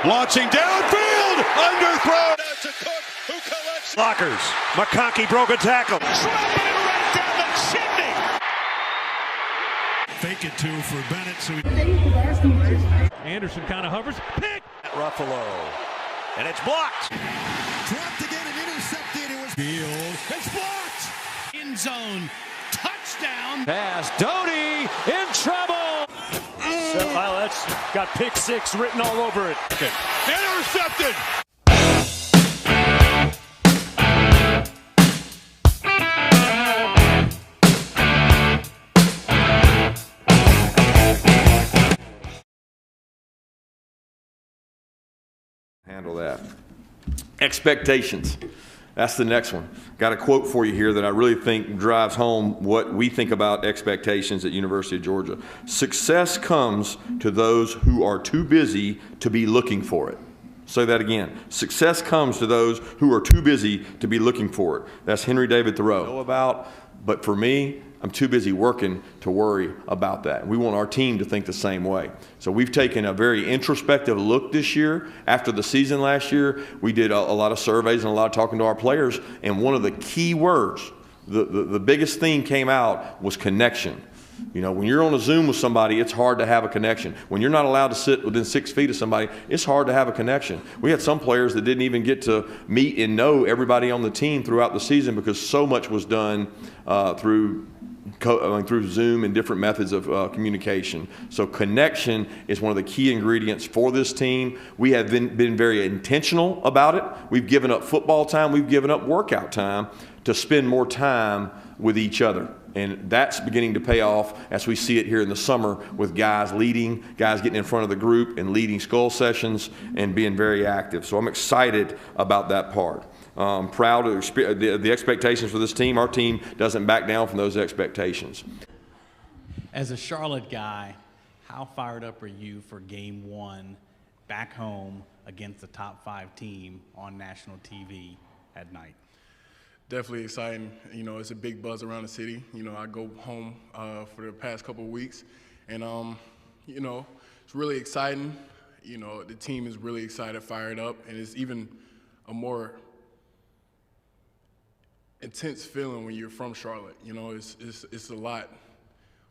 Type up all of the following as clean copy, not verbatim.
launching downfield, underthrow. To Cook, who collects. Blockers. McConkey broke a tackle. Dropping it right down the chimney. Fake it to for Bennett. So Anderson kind of hovers. Pick. At Ruffalo. And it's blocked. dropped again and intercepted. It was Field. It's blocked. End zone. Touchdown. Pass. Doty in trouble. That's got pick six written all over it. Intercepted. Handle that. Expectations. That's the next one. Got a quote for you here that I really think drives home what we think about expectations at University of Georgia. Success comes to those who are too busy to be looking for it. Say that again. Success comes to those who are too busy to be looking for it. That's Henry David Thoreau. Know about, but for me, I'm too busy working to worry about that. We want our team to think the same way. So we've taken a very introspective look this year. After the season last year, we did a lot of surveys and a lot of talking to our players, and one of the key words, the biggest theme came out was connection. You know, when you're on a Zoom with somebody, it's hard to have a connection. When you're not allowed to sit within 6 feet of somebody, it's hard to have a connection. We had some players that didn't even get to meet and know everybody on the team throughout the season because so much was done through Zoom and different methods of communication. So connection is one of the key ingredients for this team. We have been very intentional about it. We've given up football time. We've given up workout time to spend more time with each other. And that's beginning to pay off as we see it here in the summer with guys leading, guys getting in front of the group and leading skull sessions and being very active. So I'm excited about that part. Proud of the expectations for this team. Our team doesn't back down from those expectations. As a Charlotte guy, how fired up are you for game one back home against the top 5 team on national TV at night? Definitely exciting. You know, it's a big buzz around the city. You know, I go home for the past couple of weeks, and, you know, it's really exciting. You know, the team is really excited, fired up, and it's even a more intense feeling when you're from Charlotte. You know, it's a lot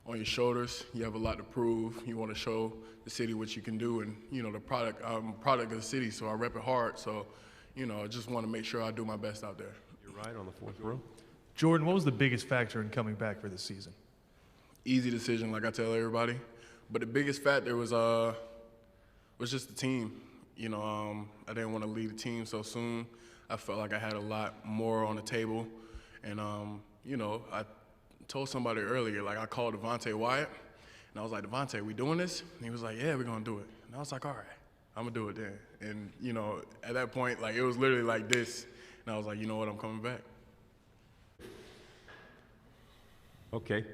on your shoulders. You have a lot to prove. You want to show the city what you can do, and, you know, the product of the city, so I rep it hard. So, you know, I just want to make sure I do my best out there. Right on the fourth row. Jordan, what was the biggest factor in coming back for this season? Easy decision, like I tell everybody. But the biggest factor was just the team. You know, I didn't want to leave the team so soon. I felt like I had a lot more on the table. And, you know, I told somebody earlier, like I called Devontae Wyatt, and I was like, Devontae, we doing this? And he was like, yeah, we're going to do it. And I was like, all right, I'm going to do it then. And, you know, at that point, like, it was literally like this. And I was like, you know what, I'm coming back. Okay,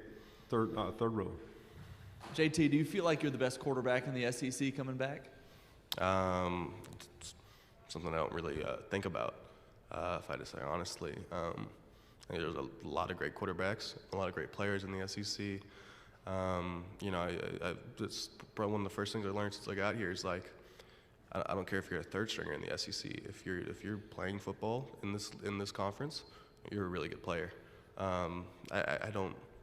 third row. JT, do you feel like you're the best quarterback in the SEC coming back? It's something I don't really think about, if I had to say honestly. I think there's a lot of great quarterbacks, a lot of great players in the SEC. You know, it's probably one of the first things I learned since I got here is like, I don't care if you're a third stringer in the SEC. If you're playing football in this conference, you're a really good player. I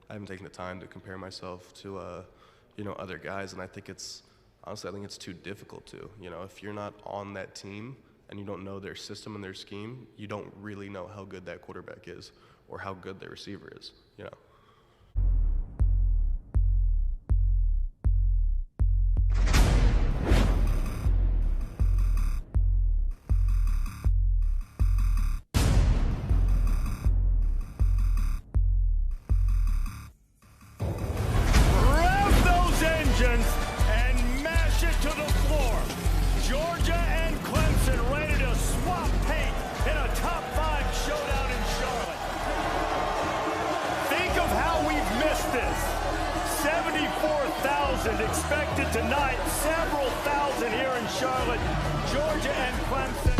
haven't taken the time to compare myself to you know, other guys, and I think it's too difficult to. You know, if you're not on that team and you don't know their system and their scheme, you don't really know how good that quarterback is or how good their receiver is. You know. And mash it to the floor. Georgia and Clemson ready to swap paint in a top 5 showdown in Charlotte. Think of how we've missed this. 74,000 expected tonight, several thousand here in Charlotte. Georgia and Clemson.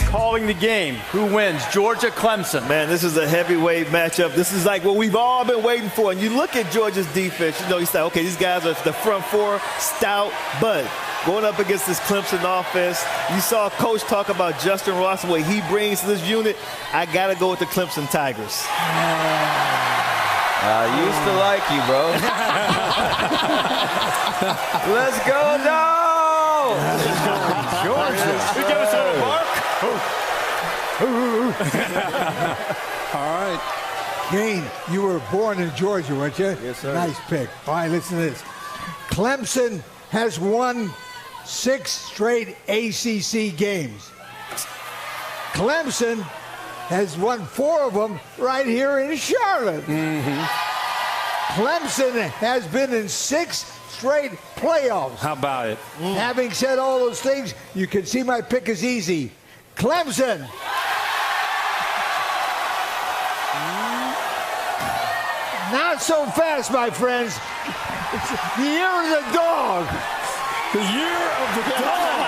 calling the game. Who wins? Georgia, Clemson. Man, this is a heavyweight matchup. This is like what we've all been waiting for. And you look at Georgia's defense, you say, okay, these guys are the front four, stout, but going up against this Clemson offense, you saw Coach talk about Justin Ross, what he brings to this unit. I got to go with the Clemson Tigers. I used to like you, bro. Let's go, Dawgs! Georgia. You give us a bark? All right. Kane, you were born in Georgia, weren't you? Yes, sir. Nice pick. All right, listen to this. Clemson has won 6 straight ACC games. Clemson has won 4 of them right here in Charlotte. Clemson has been in 6 straight playoffs. How about it? Having said all those things, you can see my pick is easy. Clemson. Not so fast, my friends. It's the year of the dog. The year of the dog.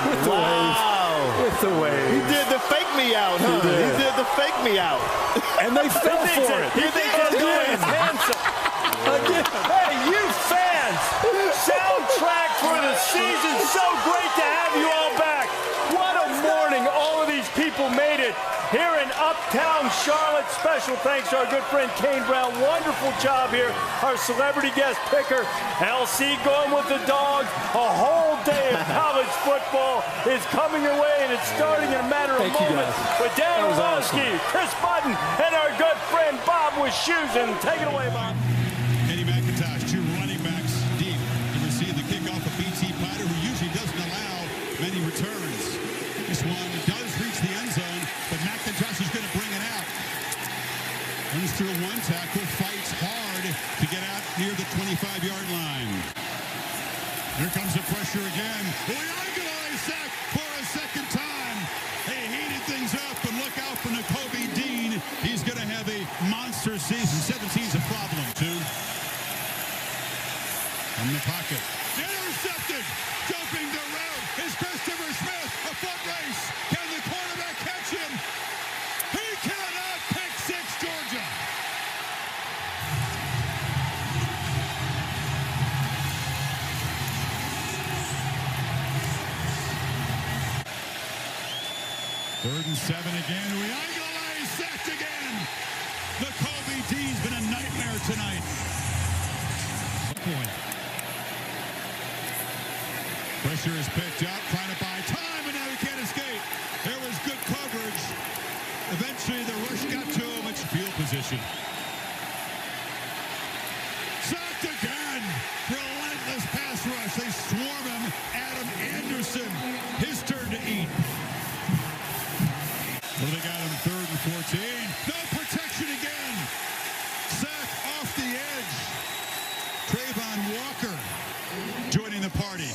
With the wave. With the wave. He did the fake me out, huh? He did the fake me out. And they fell for it. He thinks he's doing his handsome. Hey, you fans. Soundtrack for the season. So great to have you all back. What a morning. All of these people made it here in Uptown Charlotte. Special thanks to our good friend Kane Brown. Wonderful job here. Our celebrity guest picker, LC, going with the Dawgs. A whole day of college football is coming your way, and it's starting in a matter of moments with Dan Orlowski, Chris Button, and our good friend Bob with shoes. And take it away, Bob. Eddie McIntosh, 2 running backs deep to receive the kickoff of BT Potter, who usually doesn't allow many returns. This one does reach the end zone, but McIntosh is going to bring it out. Runs through 1 tackle, fights hard to get out near the 25-yard line. Here comes the pressure again. Boyangalai sack for a second time. They heated things up, and look out for Nakobe Dean. He's going to have a monster season. 17's a problem, too. From the pocket. Intercepted. Jumping the route is Christopher Smith. A foot race. Can the quarterback catch him? He cannot. Pick 6, Georgia. Third and 7 again. Uiagalelei sacked again. Nakobe Dean's been a nightmare tonight. Point. Pressure is picked up, trying to buy time, and now he can't escape. There was good coverage. Eventually, the rush got to him. It's field position. Sacked again. Relentless pass rush. They swarm him. Adam Anderson, his turn to eat. Well, they got him 3rd and 14. No protection again. Sack off the edge. Trayvon Walker joining the party.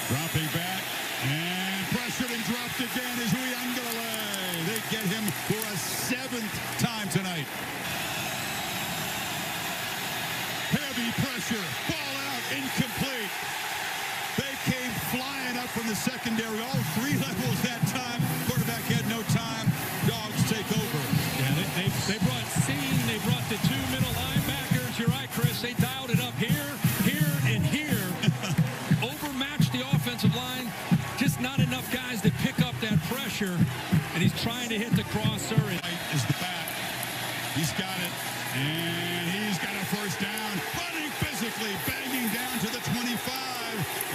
Dropping back and pressured and dropped again is Uiagalelei. They get him for a 7th time tonight. Heavy pressure, ball out, incomplete. They came flying up from the secondary, all 3 levels that time. Quarterback had no time. Dawgs take over. Yeah, they brought Sean, they brought the 2 middle linebackers. You're right, Chris. They dialed it up here, and here. Overmatched the offensive line. Just not enough guys to pick up that pressure. And he's trying to hit the crosser. Is the back. He's got it. And he's got a first down. Running physically, banging down to the 25.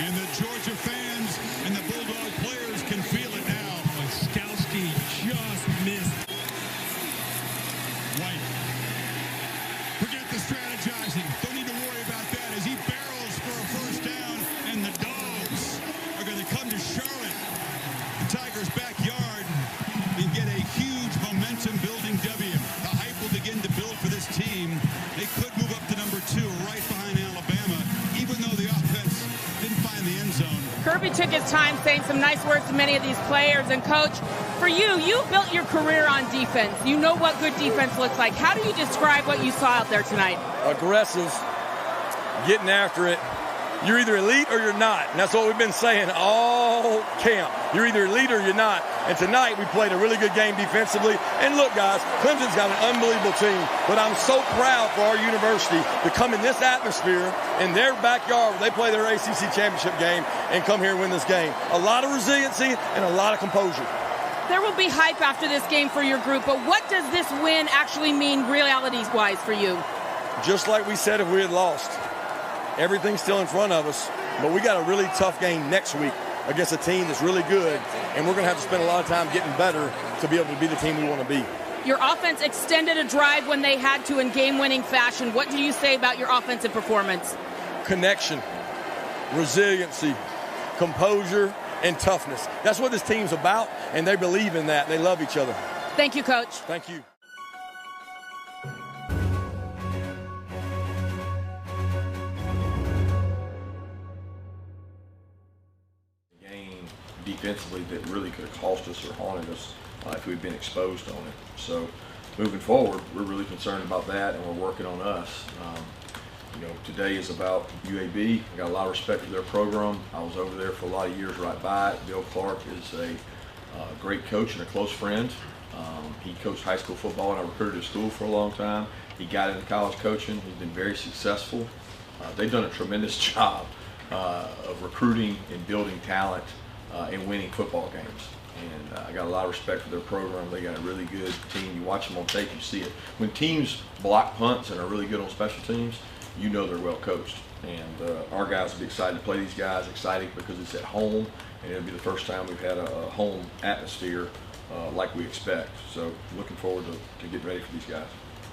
And the Georgia fans and the Bulldog players can feel it now. Skowski just missed. White. Forget the strategizing. Don't need to worry about that as he barrels for a first down. And the Dawgs are going to come to Charlotte, the Tigers' backyard, and get a huge momentum-building W. The hype will begin to build for this team. They could move up to number 2 right behind Alabama, even though the offense didn't find the end zone. Kirby took his time saying some nice words to many of these players. And, Coach, for you built your career on defense. You know what good defense looks like. How do you describe what you saw out there tonight? Aggressive, getting after it. You're either elite or you're not. And that's what we've been saying all camp. You're either elite or you're not. And tonight we played a really good game defensively. And look, guys, Clemson's got an unbelievable team. But I'm so proud for our university to come in this atmosphere in their backyard where they play their ACC championship game and come here and win this game. A lot of resiliency and a lot of composure. There will be hype after this game for your group, but what does this win actually mean reality-wise for you? Just like we said if we had lost. Everything's still in front of us, but we got a really tough game next week against a team that's really good, and we're going to have to spend a lot of time getting better to be able to be the team we want to be. Your offense extended a drive when they had to in game-winning fashion. What do you say about your offensive performance? Connection, resiliency, composure, and toughness. That's what this team's about, and they believe in that. They love each other. Thank you, Coach. Thank you. Defensively that really could have cost us or haunted us if we'd been exposed on it. So moving forward, we're really concerned about that, and we're working on us. Today is about UAB. I got a lot of respect for their program. I was over there for a lot of years right by it. Bill Clark is a great coach and a close friend. He coached high school football, and I recruited his school for a long time. He got into college coaching. He's been very successful. They've done a tremendous job of recruiting and building talent and winning football games. And I got a lot of respect for their program. They got a really good team. You watch them on tape, you see it. When teams block punts and are really good on special teams, you know they're well coached. And our guys will be excited to play these guys, excited because it's at home, and it'll be the first time we've had a home atmosphere like we expect. So looking forward to getting ready for these guys.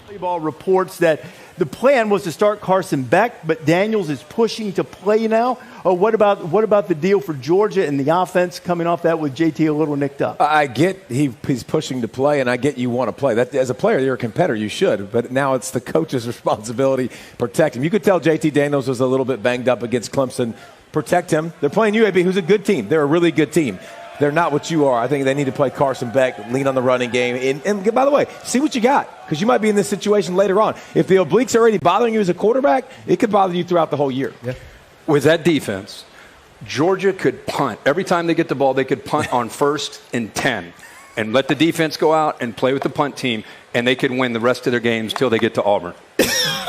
Volleyball reports that the plan was to start Carson Beck, but Daniels is pushing to play now. Oh, what about the deal for Georgia and the offense coming off that with JT a little nicked up? I get he's pushing to play, and I get you want to play. That, as a player, you're a competitor, you should. But now it's the coach's responsibility to protect him. You could tell JT Daniels was a little bit banged up against Clemson. Protect him. They're playing UAB, who's a good team. They're a really good team. They're not what you are. I think they need to play Carson Beck, lean on the running game. And by the way, see what you got, because you might be in this situation later on. If the obliques are already bothering you as a quarterback, it could bother you throughout the whole year. Yeah. With that defense, Georgia could punt. Every time they get the ball, they could punt on 1st and 10 and let the defense go out and play with the punt team, and they could win the rest of their games till they get to Auburn.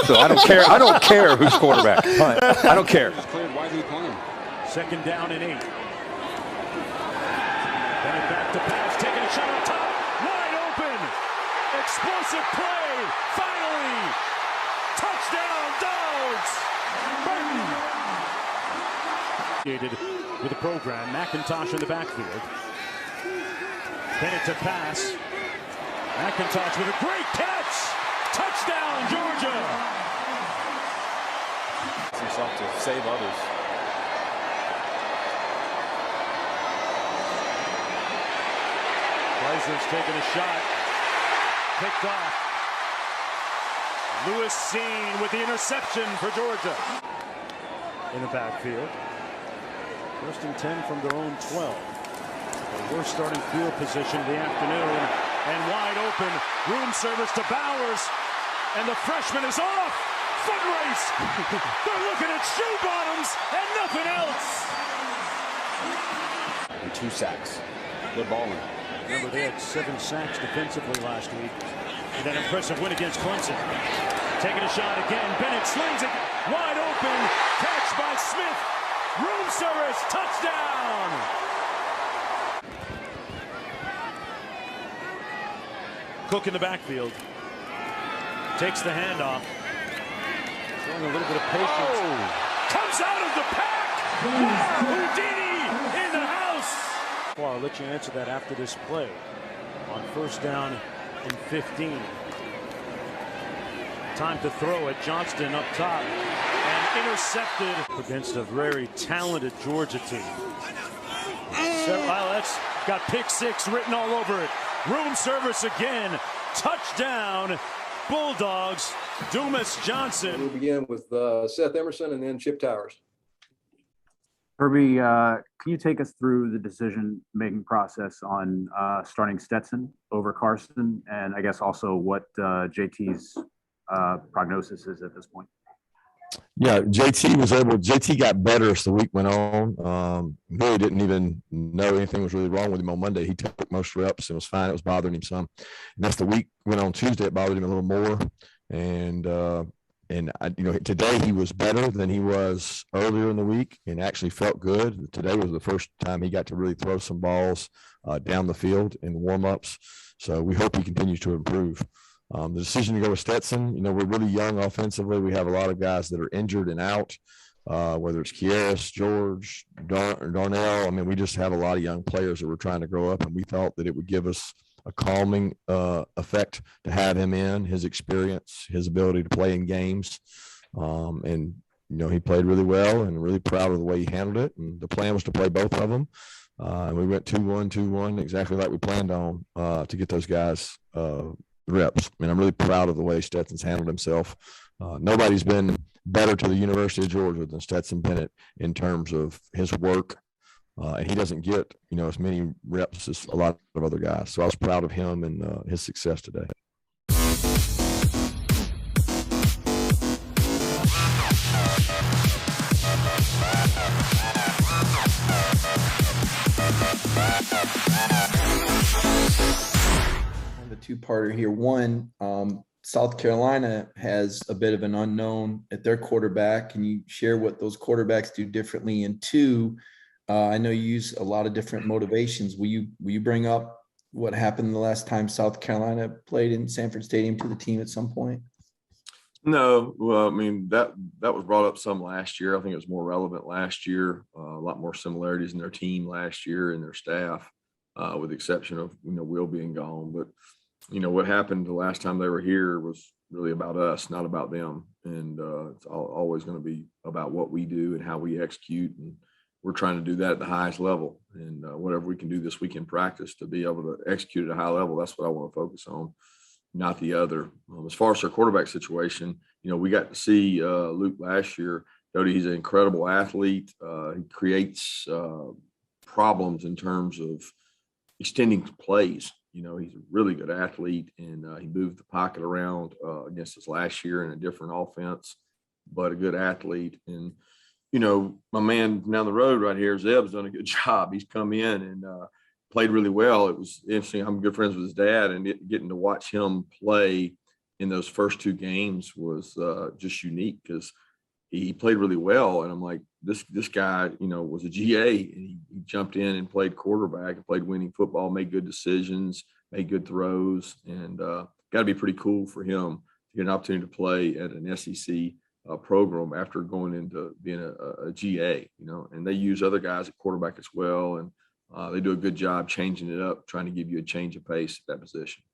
So I don't care. I don't care who's quarterback. Punt. I don't care. Cleared widely playing. 2nd down and 8. Bennett back to pass, taking a shot on top, wide open, explosive play, finally, touchdown Dawgs. Burton. With the program, McIntosh in the backfield. Bennett to pass. McIntosh with a great catch. Touchdown Georgia. Himself to save others. Reiser's taking a shot. Picked off. Lewis Seen with the interception for Georgia. In the backfield. 1st and 10 from their own 12. The worst starting field position of the afternoon. And wide open. Room service to Bowers. And the freshman is off. Foot race. They're looking at shoe bottoms and nothing else. And 2 sacks. Good balling. Remember, they had 7 sacks defensively last week. And an impressive win against Clemson. Taking a shot again. Bennett slings it. Wide open. Catch by Smith. Room service. Touchdown. Cook in the backfield. Takes the handoff. Showing a little bit of patience. Oh, comes out of the pack. Wow, Houdini in the house. Well, I'll let you answer that after this play. On 1st down and 15. Time to throw it. Johnston up top. And intercepted against a very talented Georgia team. So, well, that's got pick 6 written all over it. Room service again. Touchdown. Bulldogs. Dumas Johnson. We'll begin with Seth Emerson and then Chip Towers. Herbie, can you take us through the decision-making process on starting Stetson over Carson, and I guess also what JT's prognosis is at this point? Yeah, JT got better as the week went on. Really didn't even know anything was really wrong with him on Monday. He took most reps and was fine. It was bothering him some. And as the week went on Tuesday, it bothered him a little more. And today he was better than he was earlier in the week and actually felt good. Today was the first time he got to really throw some balls down the field in warm-ups. So we hope he continues to improve. The decision to go with Stetson, we're really young offensively. We have a lot of guys that are injured and out, whether it's Kieris, George, Darnell. I mean, we just have a lot of young players that we're trying to grow up, and we thought that it would give us a calming effect to have him in, his experience, his ability to play in games. He played really well, and really proud of the way he handled it. And the plan was to play both of them. And we went 2-1, 2-1, exactly like we planned on to get those guys reps. I mean, I'm really proud of the way Stetson's handled himself. Nobody's been better to the University of Georgia than Stetson Bennett in terms of his work. And he doesn't get, as many reps as a lot of other guys. So I was proud of him and his success today. The two-parter here. One, South Carolina has a bit of an unknown at their quarterback. Can you share what those quarterbacks do differently? And two, I know you use a lot of different motivations. Will you bring up what happened the last time South Carolina played in Sanford Stadium to the team at some point? No, well, I mean, that was brought up some last year. I think it was more relevant last year. A lot more similarities in their team last year and their staff, with the exception of, Will being gone. But, what happened the last time they were here was really about us, not about them. And it's always going to be about what we do and how we execute. And we're trying to do that at the highest level. And whatever we can do this week in practice to be able to execute at a high level, that's what I want to focus on, not the other. As far as our quarterback situation, we got to see Luke last year. Doty, he's an incredible athlete. He creates problems in terms of extending plays. He's a really good athlete, and he moved the pocket around against us last year in a different offense, but a good athlete. And, my man down the road right here, Zeb's done a good job. He's come in and played really well. It was interesting. I'm good friends with his dad, and getting to watch him play in those first two games was just unique because he played really well. And I'm like, this guy, was a GA, and he jumped in and played quarterback and played winning football, made good decisions, made good throws, and got to be pretty cool for him to get an opportunity to play at an SEC program after going into being a GA, and they use other guys at quarterback as well. And they do a good job changing it up, trying to give you a change of pace at that position.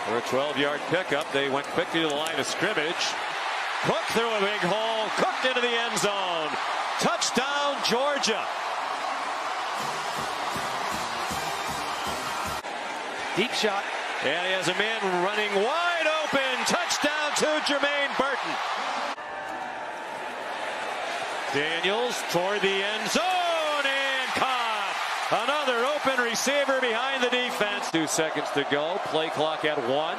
For a 12-yard pickup, they went quickly to the line of scrimmage. Cook through a big hole. Cook into the end zone. Touchdown, Georgia. Deep shot. And he has a man running wide open. Touchdown to Jermaine Burton. Daniels toward the end zone and caught. Another open receiver behind the defense. 2 seconds to go. Play clock at 1.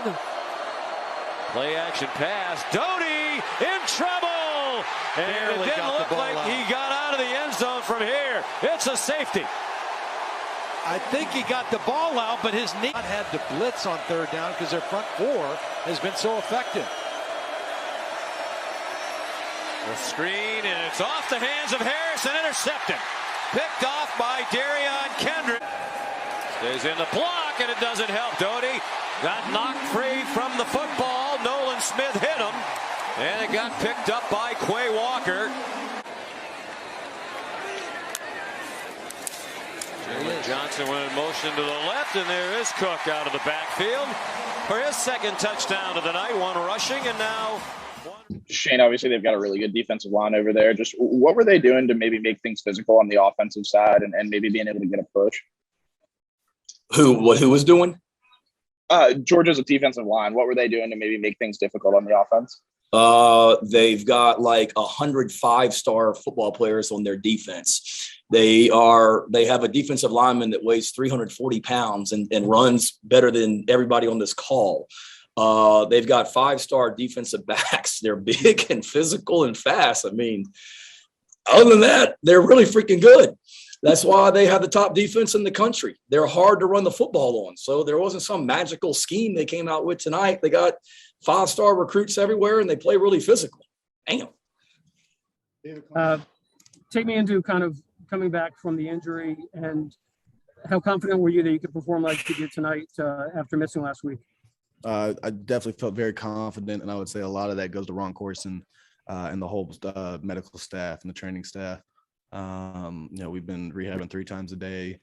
Play action pass. Doty in trouble. And it didn't look like he got out of the end zone from here. It's a safety. I think he got the ball out, but his knee had to blitz on third down because their front four has been so effective. The screen, and it's off the hands of Harris and intercepted. Picked off by Darion Kendrick. Stays in the block, and it doesn't help. Doty got knocked free from the football. Nolan Smith hit him, and it got picked up by Quay Walker. Jalen Johnson went in motion to the left, and there is Cook out of the backfield for his second touchdown of the night. One rushing, and now Shane, obviously they've got a really good defensive line over there. Just what were they doing to maybe make things physical on the offensive side and maybe being able to get a push? Who was doing? Georgia's defensive line. What were they doing to maybe make things difficult on the offense? They've got like 100 5-star football players on their defense. They have a defensive lineman that weighs 340 pounds and runs better than everybody on this call. They've got 5-star defensive backs. They're big and physical and fast. I mean, other than that, they're really freaking good. That's why they have the top defense in the country. They're hard to run the football on. So there wasn't some magical scheme they came out with tonight. They got 5-star recruits everywhere, and they play really physical. Damn. Take me into kind of coming back from the injury, and how confident were you that you could perform like you did tonight after missing last week? I definitely felt very confident, and I would say a lot of that goes to Ron Corson and the whole medical staff and the training staff. We've been rehabbing 3 times a day.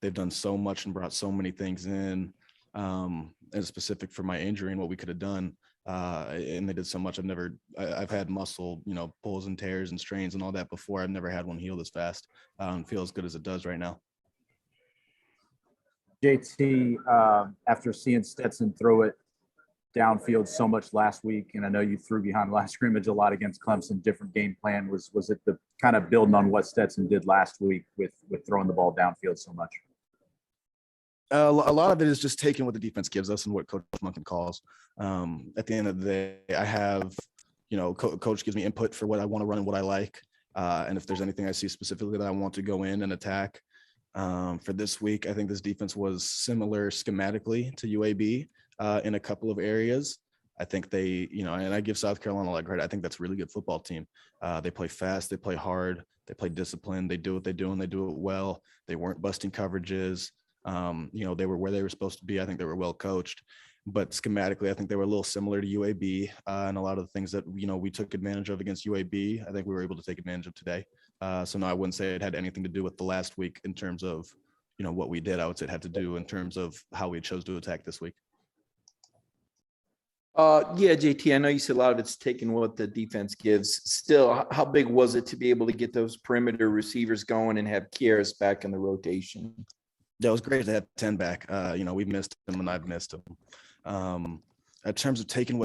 They've done so much and brought so many things in, as specific for my injury and what we could have done. And they did so much. I've had muscle, pulls and tears and strains and all that before. I've never had one heal this fast and feel as good as it does right now. JT, after seeing Stetson throw it downfield so much last week, and I know you threw behind the line scrimmage a lot against Clemson, different game plan. Was it the kind of building on what Stetson did last week with throwing the ball downfield so much? A lot of it is just taking what the defense gives us and what Coach Monken calls. At the end of the day, I have, Coach gives me input for what I want to run and what I like. And if there's anything I see specifically that I want to go in and attack. For this week, I think this defense was similar schematically to UAB in a couple of areas. I think they, and I give South Carolina a lot of credit. I think that's a really good football team. They play fast, they play hard, they play disciplined, they do what they do and they do it well. They weren't busting coverages. They were where they were supposed to be. I think they were well coached, but schematically, I think they were a little similar to UAB and a lot of the things that, we took advantage of against UAB. I think we were able to take advantage of today. So no, I wouldn't say it had anything to do with the last week in terms of, what we did. I would say it had to do in terms of how we chose to attack this week. Yeah, JT, I know you said a lot of it's taking what the defense gives. Still, how big was it to be able to get those perimeter receivers going and have Kieras back in the rotation? That was great to have 10 back. We've missed him and I've missed him. In terms of taking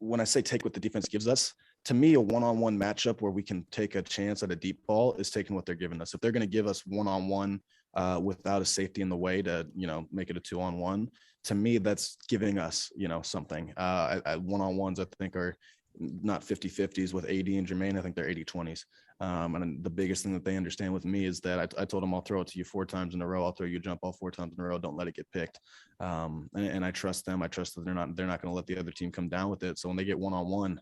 when I say take what the defense gives us, to me, a one-on-one matchup where we can take a chance at a deep ball is taking what they're giving us. If they're going to give us one-on-one without a safety in the way to, make it a 2-on-1, to me, that's giving us, something. One-on-ones, I think, are not 50-50s with AD and Jermaine. I think they're 80-20s. And the biggest thing that they understand with me is that I told them I'll throw it to you 4 times in a row. I'll throw you a jump ball 4 times in a row. Don't let it get picked. And I trust them. I trust that they're not going to let the other team come down with it. So when they get one-on-one,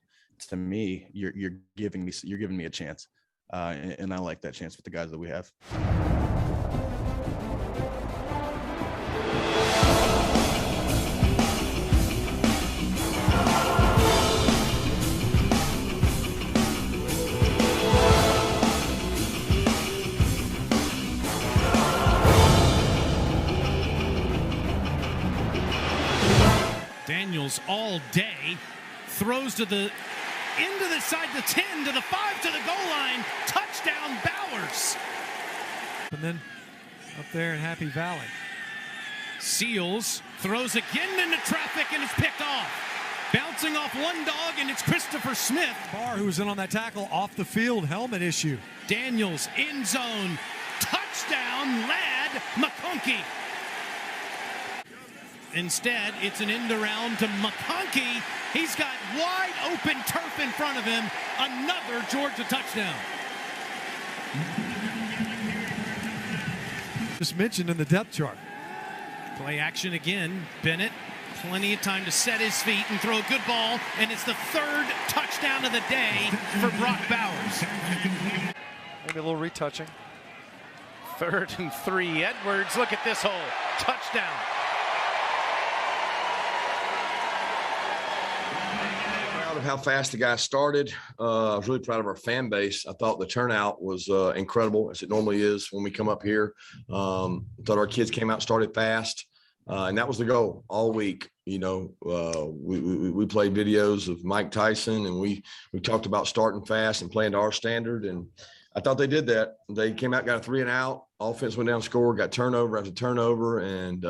to me, you're giving me a chance. And I like that chance with the guys that we have. Daniels all day throws into the side, the 10 to the 5 to the goal line. Touchdown, Bowers. And then up there in Happy Valley, Seals throws again into traffic and it's picked off. Bouncing off one dog, and it's Christopher Smith. Barr, who was in on that tackle, off the field, helmet issue. Daniels in zone. Touchdown, Lad McConkey. Instead, it's an end around to McConkey. He's got wide open turf in front of him. Another Georgia touchdown. Just mentioned in the depth chart. Play action again. Bennett, plenty of time to set his feet and throw a good ball, and it's the 3rd touchdown of the day for Brock Bowers. Maybe a little retouching. 3rd and 3. Edwards, look at this hole. Touchdown. Of how fast the guys started. I was really proud of our fan base. I thought the turnout was incredible, as it normally is when we come up here. Thought our kids came out, started fast, and that was the goal all week. We played videos of Mike Tyson, and we talked about starting fast and playing to our standard, and I thought they did that. They came out, got a 3 and out. Offense went down, scored, got turnover after turnover, and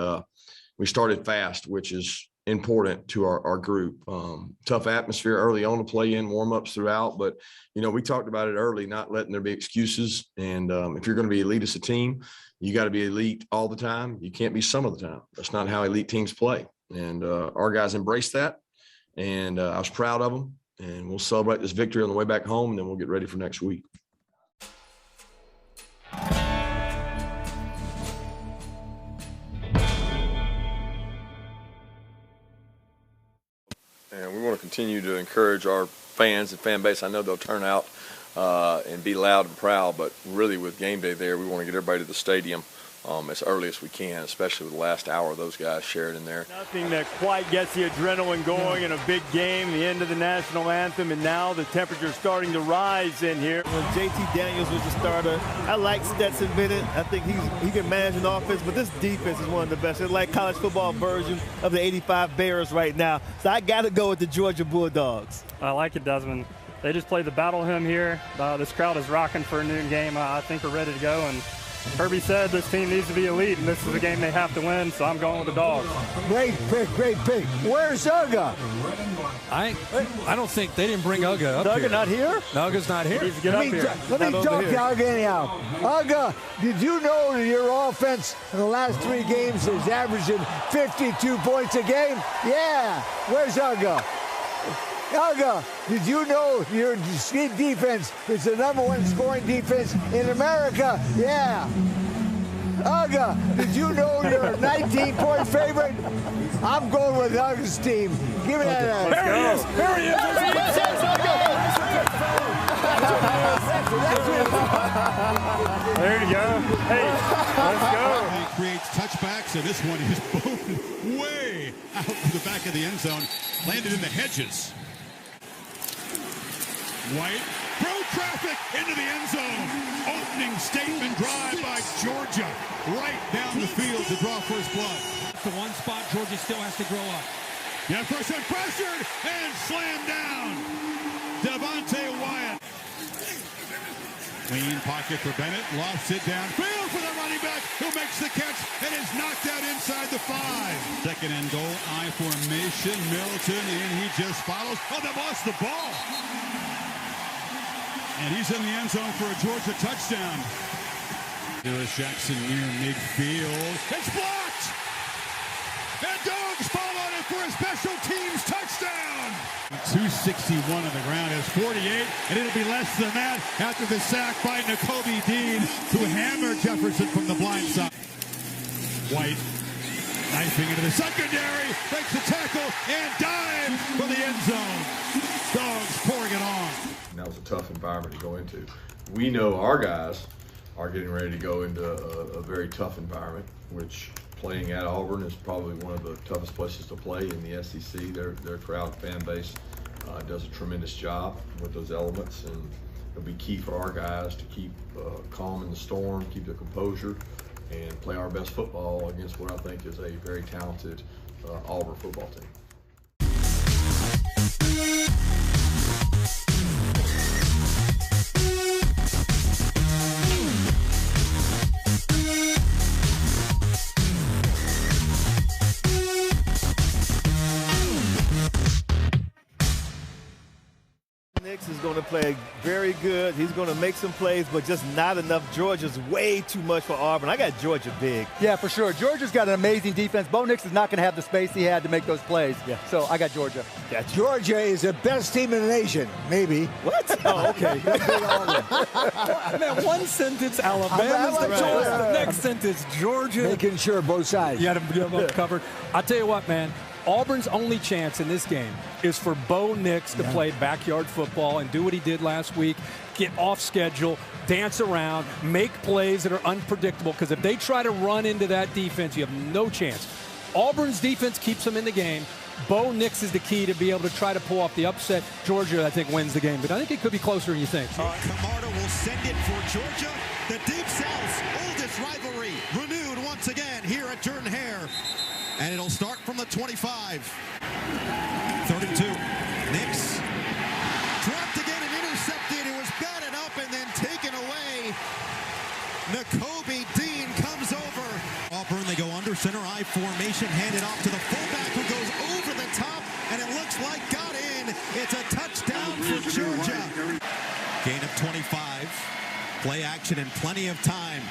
we started fast, which is important to our group. Tough atmosphere early on to play in, warm-ups throughout, but we talked about it early, not letting there be excuses. And if you're going to be elite as a team, you got to be elite all the time. You can't be some of the time. That's not how elite teams play. And our guys embraced that. And I was proud of them. And we'll celebrate this victory on the way back home, and then we'll get ready for next week. And we want to continue to encourage our fans and fan base. I know they'll turn out and be loud and proud, but really with game day there, we want to get everybody to the stadium as early as we can, especially with the last hour those guys shared in there. Nothing that quite gets the adrenaline going in a big game, the end of the national anthem, and now the temperature's starting to rise in here. When JT Daniels was the starter, I like Stetson Bennett. I think he can manage an offense, but this defense is one of the best. It's like college football version of the 85 Bears right now. So I got to go with the Georgia Bulldogs. I like it, Desmond. They just played the battle hymn here. This crowd is rocking for a noon game. I think we're ready to go. And Kirby said this team needs to be elite, and this is a game they have to win, so I'm going with the Dogs. Great pick. Where's Uga? I don't think they didn't bring Uga up Uga here. not here? Uga's not here. Let me talk to Uga anyhow. Uga, did you know that your offense in the last 3 games is averaging 52 points a game? Yeah. Where's Uga? Uga, did you know your defense is the #1 scoring defense in America? Yeah. Uga, did you know you're a 19-point favorite? I'm going with Uga's team. Give me that. There he is. There he is. There you go. Hey, let's go. He creates touchbacks, and this one is boomed way out to the back of the end zone. Landed in the hedges. White through traffic into the end zone. Opening statement drive by Georgia. Right down the field to draw first blood. The one spot Georgia still has to grow up. Jefferson pressured and slammed down. Devontae Wyatt. Clean pocket for Bennett. Lofts it downfield for the running back who makes the catch and is knocked out inside the 5. Second and goal. I formation. Milton and he just follows. Oh, they lost the ball. And he's in the end zone for a Georgia touchdown. Lewis Jackson near midfield. It's blocked! And Dawgs followed it for a special teams touchdown. 261 on the ground is 48, and it'll be less than that after the sack by Nakobe Dean, who hammered Jefferson from the blind side. White knifing into the secondary, breaks the tackle, and dives for the end zone. Dawgs pouring it on. And that was a tough environment to go into. We know our guys are getting ready to go into a very tough environment, which playing at Auburn is probably one of the toughest places to play in the SEC. Their crowd fan base does a tremendous job with those elements, and it'll be key for our guys to keep calm in the storm, keep their composure, and play our best football against what I think is a very talented Auburn football team. Nix is going to play very good. He's going to make some plays, but just not enough. Georgia's way too much for Auburn. I got Georgia big. Yeah, for sure. Georgia's got an amazing defense. Bo Nix is not going to have the space he had to make those plays. Yeah. So I got Georgia. Georgia is the best team in the nation. Maybe. What? Oh, okay. Man, one sentence, Alabama's the choice. The next sentence, Georgia. Making sure both sides. You got them covered. I'll tell you what, man. Auburn's only chance in this game is for Bo Nix to play backyard football and do what he did last week, get off schedule, dance around, make plays that are unpredictable, because if they try to run into that defense, you have no chance. Auburn's defense keeps them in the game. Bo Nix is the key to be able to try to pull off the upset. Georgia, I think, wins the game, but I think it could be closer than you think. Camarda will send it for Georgia. The Deep South's oldest rivalry renewed once again here at Jordan-Hare. And it'll start from the 25. 32. Nix dropped again and intercepted. It was batted up and then taken away. Nakobe Dean comes over. Auburn, they go under center I formation, handed off to the fullback who goes over the top, and it looks like got in. It's a touchdown for Georgia. Gain of 25. Play action and plenty of time.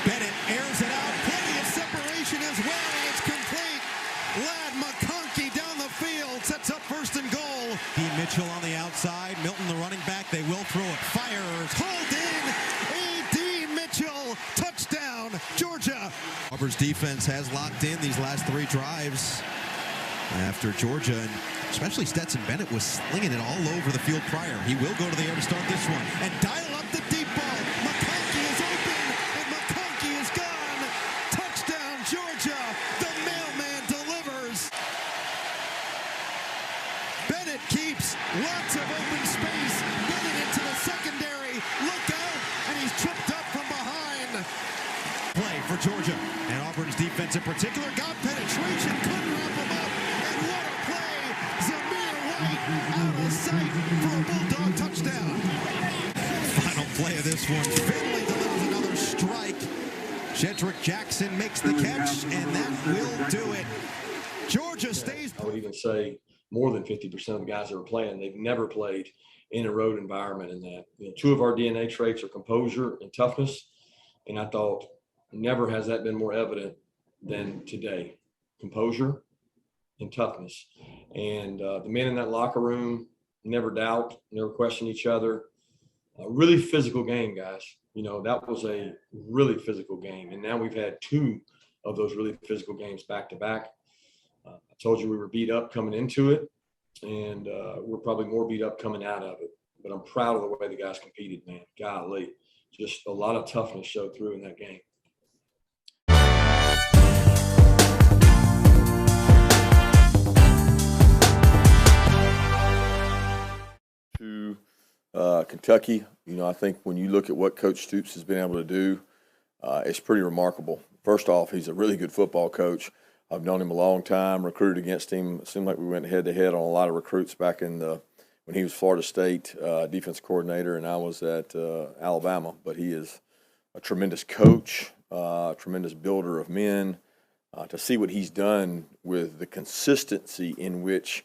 Bennett airs it out. Plenty of separation as well, and it's complete. Lad McCollum A.D. Mitchell on the outside. Milton, the running back. They will throw it. Fires. Hold in. A.D. Mitchell. Touchdown, Georgia. Auburn's defense has locked in these last 3 drives after Georgia, and especially Stetson Bennett, was slinging it all over the field prior. He will go to the air to start this one and dial up the deep ball. McConkey is open, and McConkey is gone. Touchdown, Georgia. The mailman delivers. Bennett keeps lots of open space. Bennett into the secondary. Look out, and he's tripped up from behind. Play for Georgia, and Auburn's defense in particular got penetration, couldn't wrap him up, and what a play! Zamir White out of sight for a Bulldog touchdown. Final play of this one, Finley delivers another strike. Jedrick Jackson makes the catch, and that will do it. Georgia stays. I would even say more than 50% of the guys that were playing, they've never played in a road environment. In that, 2 of our DNA traits are composure and toughness, and I thought never has that been more evident than today. Composure and toughness. And the men in that locker room never doubt, never question each other. A really physical game, guys. That was a really physical game. And now we've had 2 of those really physical games back to back. I told you we were beat up coming into it, and we're probably more beat up coming out of it. But I'm proud of the way the guys competed, man. Golly, just a lot of toughness showed through in that game. To Kentucky, I think when you look at what Coach Stoops has been able to do, it's pretty remarkable. First off, he's a really good football coach. I've known him a long time, recruited against him. It seemed like we went head-to-head on a lot of recruits back in when he was Florida State defense coordinator and I was at Alabama. But he is a tremendous coach, a tremendous builder of men. To see what he's done with the consistency in which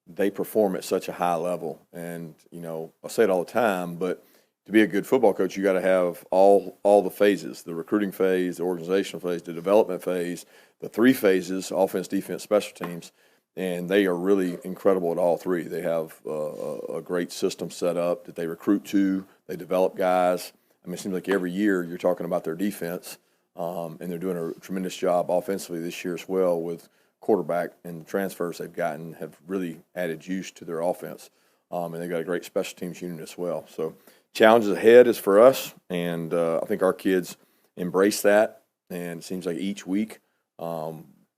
they perform at such a high level. And, I say it all the time, but to be a good football coach, you got to have all the phases, the recruiting phase, the organizational phase, the development phase, the 3 phases, offense, defense, special teams, and they are really incredible at all 3. They have a great system set up that they recruit to. They develop guys. It seems like every year you're talking about their defense, and they're doing a tremendous job offensively this year as well with quarterback, and the transfers they've gotten have really added juice to their offense, and they've got a great special teams unit as well. So challenges ahead is for us, and I think our kids embrace that, and it seems like each week,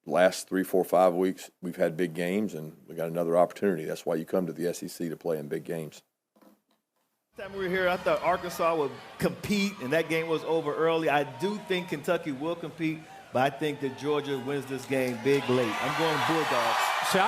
last 3, 4, 5 weeks, we've had big games, and we got another opportunity. That's why you come to the SEC to play in big games. Time we were here, I thought Arkansas would compete, and that game was over early. I do think Kentucky will compete, but I think that Georgia wins this game big late. I'm going Bulldogs. See,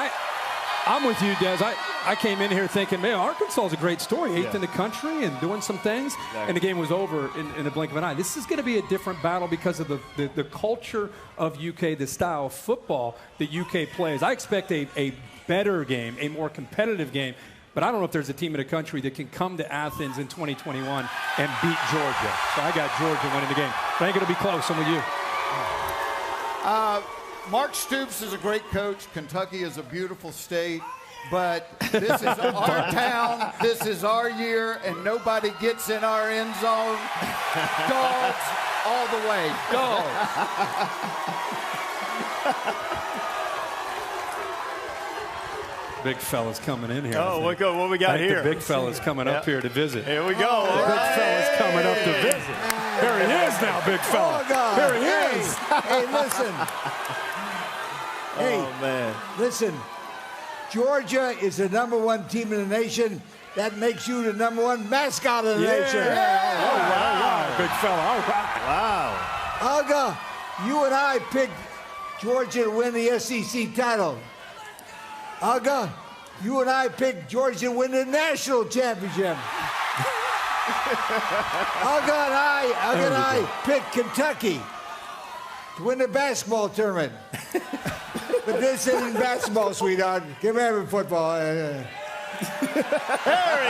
I'm with you, Des. I came in here thinking, man, Arkansas is a great story, 8th in the country and doing some things, and the game was over in a blink of an eye. This is going to be a different battle because of the culture of UK, the style of football that UK plays. I expect a better game, a more competitive game, but I don't know if there's a team in the country that can come to Athens in 2021 and beat Georgia. So I got Georgia winning the game. I think it'll be close. I'm with you. Mark Stoops is a great coach. Kentucky is a beautiful state, but this is our town. This is our year, and nobody gets in our end zone. Dogs all the way. Dogs. Big fella's coming in here. Oh, what we got here? The big fella's coming up here to visit. Here we go. The big fella's coming up to visit. Here he is now, big fella. Oh, God. Here he is. Hey, listen. Hey, man. Listen, Georgia is the #1 team in the nation. That makes you the #1 mascot of the nation. Yeah. All right, big fella. All right. Wow. Aga, you and I picked Georgia to win the SEC title. Aga, you and I picked Georgia to win the national championship. Aga and I picked Kentucky to win the basketball tournament. But this isn't basketball, sweetheart. Give me every football. There he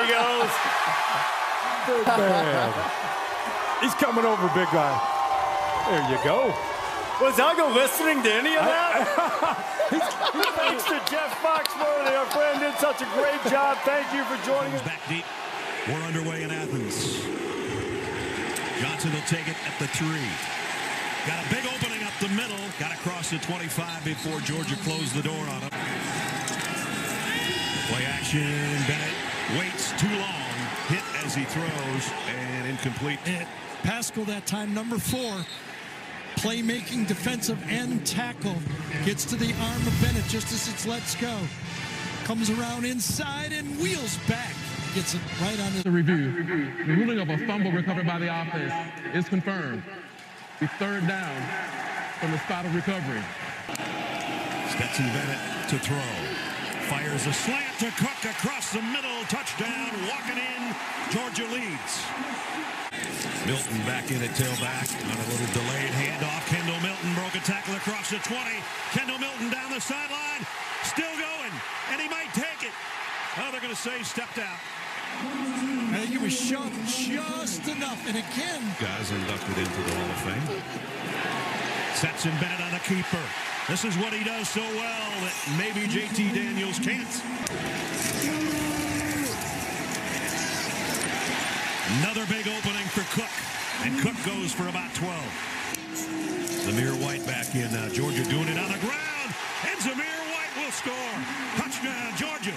goes. Big man. He's coming over, big guy. There you go. Was Uga listening to any of that? Thanks to Jeff Foxworthy, our friend, did such a great job. Thank you for joining us. Back deep. We're underway in Athens. Johnson will take it at the 3. Got a big opening up the middle. Got across the 25 before Georgia closed the door on him. Play action. Bennett waits too long. Hit as he throws and incomplete. Pascal that time, number 4. Playmaking defensive end tackle. Gets to the arm of Bennett just as it's let's go. Comes around inside and wheels back. Gets it right on the review. The ruling of a fumble recovered by the offense is confirmed. The 3rd down from the spot of recovery. Stetson Bennett to throw. Fires a slant to Cook across the middle. Touchdown. Walking in. Georgia leads. Milton back in at tailback on a little delayed handoff. Kendall Milton broke a tackle across the 20. Kendall Milton down the sideline. Still going. And he might take it. Oh, they're going to say stepped out. I think he was shoved just enough. And again, guys inducted into the Hall of Fame. Stetson Bennett on a keeper. This is what he does so well that maybe JT Daniels can't. Another big opening for Cook. And Cook goes for about 12. Zamir White back in. Georgia doing it on the ground. And Zamir White will score. Touchdown, Georgia.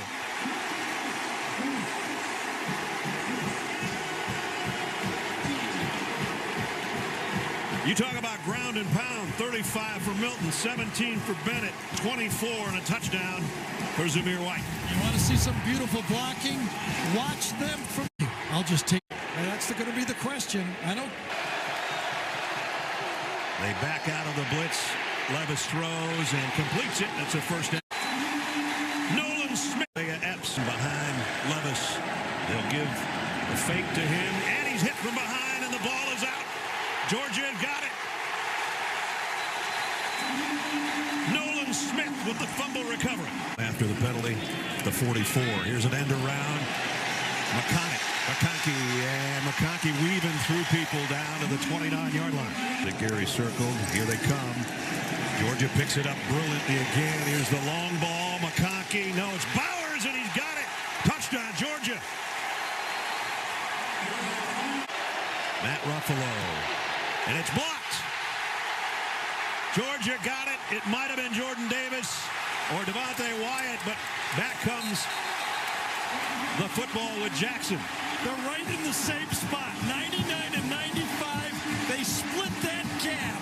You talk about ground and pound. 35 for Milton, 17 for Bennett, 24 and a touchdown for Zamir White. You want to see some beautiful blocking? Watch them from... I'll just take... And that's going to be the question. I don't... They back out of the blitz. Levis throws and completes it. That's a first down. Nolan Smith. Epps behind Levis. They'll give the fake to him. And he's hit from behind and the ball is out. Georgia got it. Nolan Smith with the fumble recovery. After the penalty, the 44. Here's an end around. McConkey, and McConkey weaving through people down to the 29-yard line. The Gary circled. Here they come. Georgia picks it up brilliantly again. Here's the long ball. McConkey. No, it's Bowers, and he's got it. Touchdown, Georgia. Matt Ruffalo. And it's blocked. Georgia got it. It might have been Jordan Davis or Devontae Wyatt, but back comes the football with Jackson. They're right in the same spot. 99 and 95. They split that gap.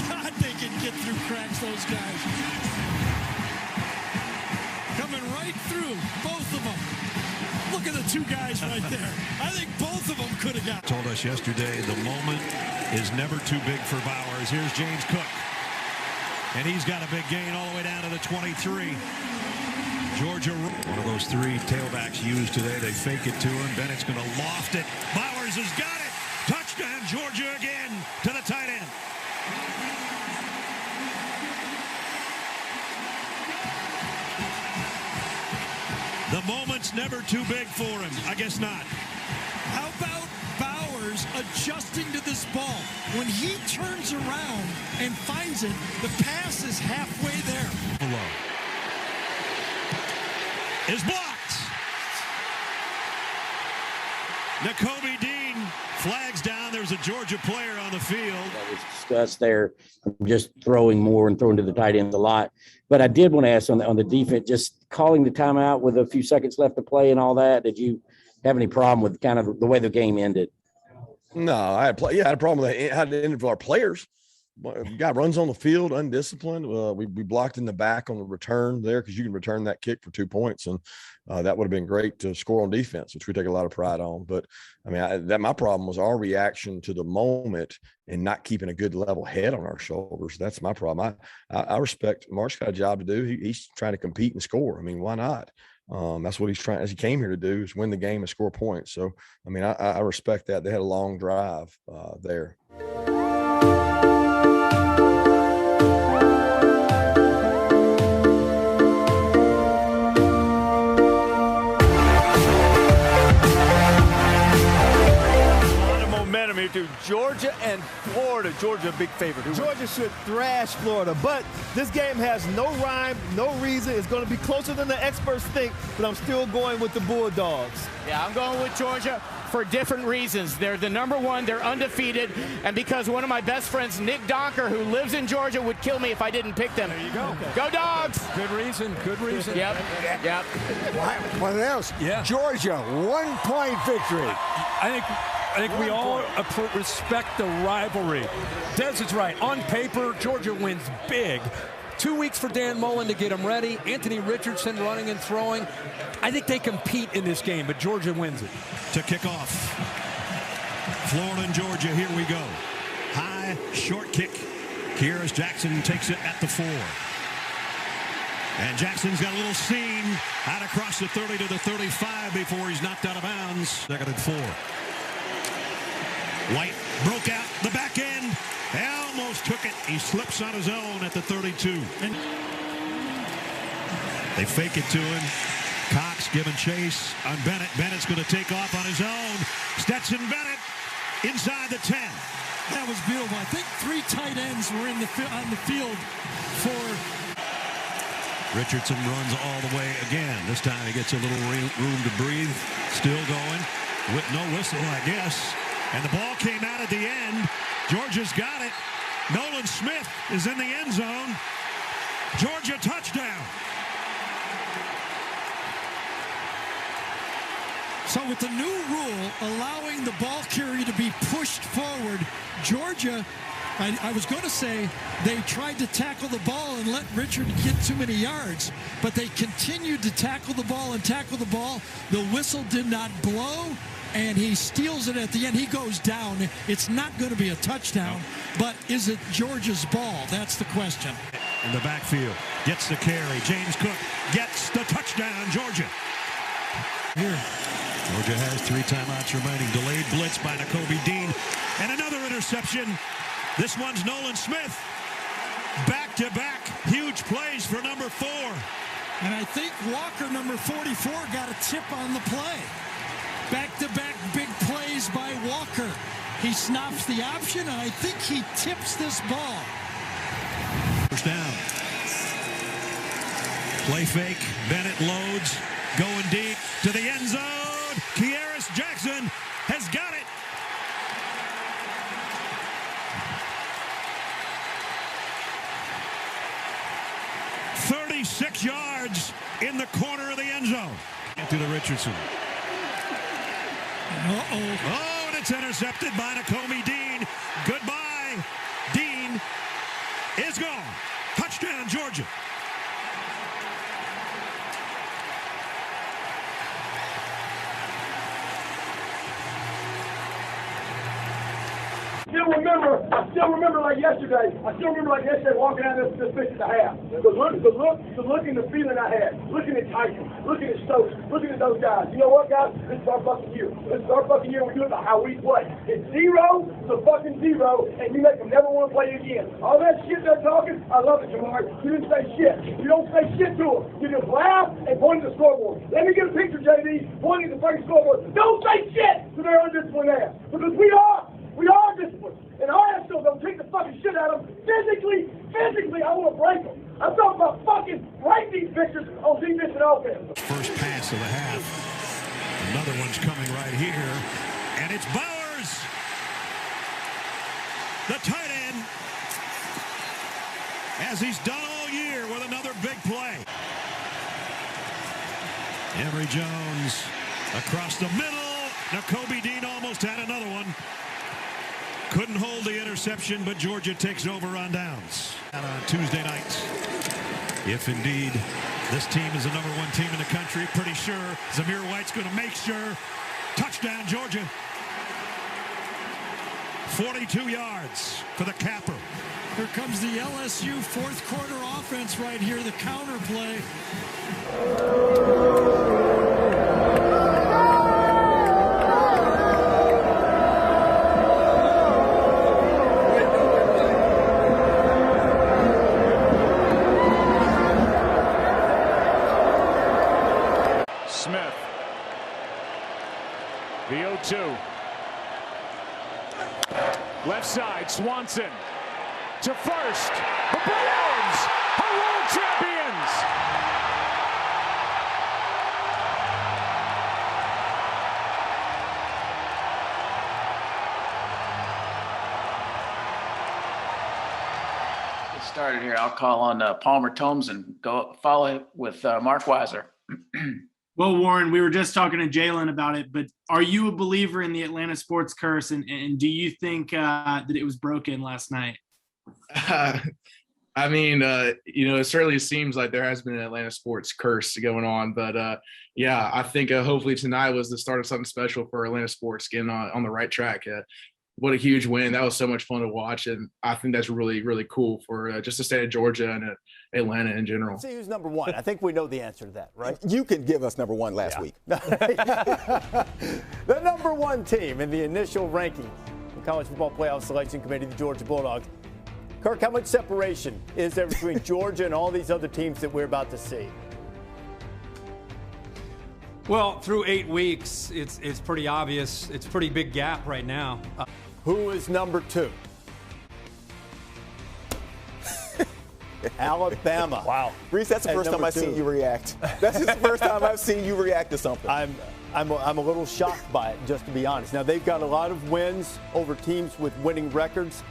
God, they can get through cracks, those guys. Coming right through, both of them. Look at the two guys right there. I think both of them could have got. Told us yesterday the moment is never too big for Bowers. Here's James Cook. And he's got a big gain all the way down to the 23. Georgia, one of those 3 tailbacks used today. They fake it to him. Bennett's going to loft it. Bowers has got it. Touchdown, Georgia again to the tight end. The moment's never too big for him. I guess not. How about Bowers adjusting to this ball? When he turns around and finds it, the pass is halfway there. Below. Is blocked. Nakobe Dean flags down. There's a Georgia player on the field. That was discussed there. Just throwing more and throwing to the tight ends a lot. But I did want to ask on the defense, just calling the timeout with a few seconds left to play and all that. Did you have any problem with kind of the way the game ended? No, I had a problem with how it ended for our players. Guy runs on the field undisciplined. We blocked in the back on the return there because you can return that kick for 2 points, and that would have been great to score on defense, which we take a lot of pride on. But I mean, my problem was our reaction to the moment and not keeping a good level head on our shoulders. That's my problem. I respect Mark's got a job to do. He's trying to compete and score. I mean, why not? That's what he's trying, as he came here to do, is win the game and score points. So, I mean, I respect that. They had a long drive there. Georgia and Florida. Georgia, a big favorite. Georgia should thrash Florida, but this game has no rhyme, no reason. It's going to be closer than the experts think, but I'm still going with the Bulldogs. Yeah, I'm going with Georgia for different reasons. They're the #1, they're undefeated, and because one of my best friends, Nick Donker, who lives in Georgia, would kill me if I didn't pick them. There you go. Go Dogs! Good reason, good reason. Yep. What else? Yeah. Georgia, 1-point victory. I think we all respect the rivalry. Des is right. On paper, Georgia wins big. 2 weeks for Dan Mullen to get them ready. Anthony Richardson running and throwing. I think they compete in this game, but Georgia wins it. To kick off, Florida and Georgia, here we go. High, short kick. Kearis Jackson takes it at the 4. And Jackson's got a little seam out across the 30 to the 35 before he's knocked out of bounds. Second and 4. White broke out the back end. Almost took it. He slips on his own at the 32. They fake it to him. Cox giving chase on Bennett. Bennett's going to take off on his own. Stetson Bennett inside the 10. That was beautiful. I think 3 tight ends were on the field for... Richardson runs all the way again. This time he gets a little room to breathe. Still going with no whistle, I guess. And the ball came out at the end. Georgia's got it. Nolan Smith is in the end zone. Georgia touchdown. So with the new rule allowing the ball carrier to be pushed forward, Georgia, I was going to say they tried to tackle the ball and let Richard get too many yards, but they continued to tackle the ball and tackle the ball. The whistle did not blow, and he steals it at the end. He goes down. It's not going to be a touchdown, but is it Georgia's ball? That's the question. In the backfield, gets the carry. James Cook gets the touchdown, Georgia. Here, Georgia has 3 timeouts remaining. Delayed blitz by Nakobe Dean, and another interception. This one's Nolan Smith. Back-to-back huge plays for number 4. And I think Walker, number 44, got a tip on the play. Back-to-back big plays by Walker. He snaps the option, and I think he tips this ball. First down. Play fake. Bennett loads. Going deep to the end zone. Kearis Jackson has got it. .36 yards in the corner of the end zone. To the Richardson. Oh, and it's intercepted by Nakobe Dean. Goodbye. Dean is gone. Touchdown, Georgia. I still remember like yesterday walking out this pitch at the half. The look and the feeling I had, looking at Tyson, looking at Stokes, looking at those guys. You know what, guys? This is our fucking year. This is our fucking year. We do it how we play. It's 0 to fucking 0, and you make them never want to play again. All that shit they're talking, I love it, Jamar. You didn't say shit. You don't say shit to them. You just laugh and point at the scoreboard. Let me get a picture, JD, pointing at the fucking scoreboard. Don't say shit to their undisciplined ass, because we are disciplined. And our ass still don't take the fucking shit out of them. Physically, I want to break them. I'm talking about fucking break these bitches on defense and offense. First pass of the half. Another one's coming right here. And it's Bowers. The tight end. As he's done all year with another big play. Emory Jones across the middle. Nakobe Dean almost had another one. Couldn't hold the interception, but Georgia takes over on downs. And on Tuesday night, if indeed this team is the #1 team in the country, pretty sure Zamir White's going to make sure. Touchdown, Georgia. 42 yards for the capper. Here comes the LSU fourth quarter offense right here, the counter play. Smith. The 0-2. Left side, Swanson to first. The Browns are world champions. Get started here. I'll call on Palmer Tomes and go follow with Mark Weiser. Well, Warren, we were just talking to Jalen about it, but are you a believer in the Atlanta sports curse, and do you think that it was broken last night? I mean, it certainly seems like there has been an Atlanta sports curse going on, but yeah, I think hopefully tonight was the start of something special for Atlanta sports getting on the right track. What a huge win. That was so much fun to watch, and I think that's really, really cool for just the state of Georgia and Atlanta in general. See who's number one. I think we know the answer to that, right? You can give us number one last week. The number one team in the initial ranking, the College Football Playoff Selection Committee, the Georgia Bulldogs. Kirk, how much separation is there between Georgia and all these other teams that we're about to see? Well, through 8 weeks, it's pretty obvious. It's a pretty big gap right now. Who is number two? Alabama. Wow. Reese, that's the first time I've seen you react. That's just the first time I've seen you react to something. I'm a little shocked by it, just to be honest. Now, they've got a lot of wins over teams with winning records.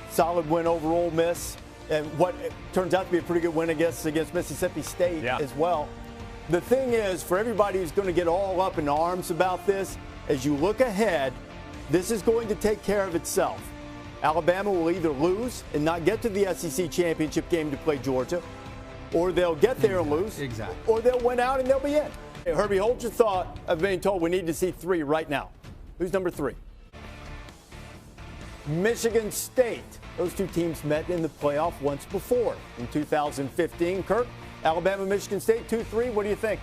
Solid win over Ole Miss. And what turns out to be a pretty good win against Mississippi State as well. The thing is, for everybody who's going to get all up in arms about this, as you look ahead, this is going to take care of itself. Alabama will either lose and not get to the SEC championship game to play Georgia, or they'll get there and lose, or they'll win out and they'll be in. Hey, Herbie, hold your thought of being told we need to see 3 right now. Who's number 3? Michigan State. Those two teams met in the playoff once before in 2015. Kirk, Alabama, Michigan State, 2-3. What do you think?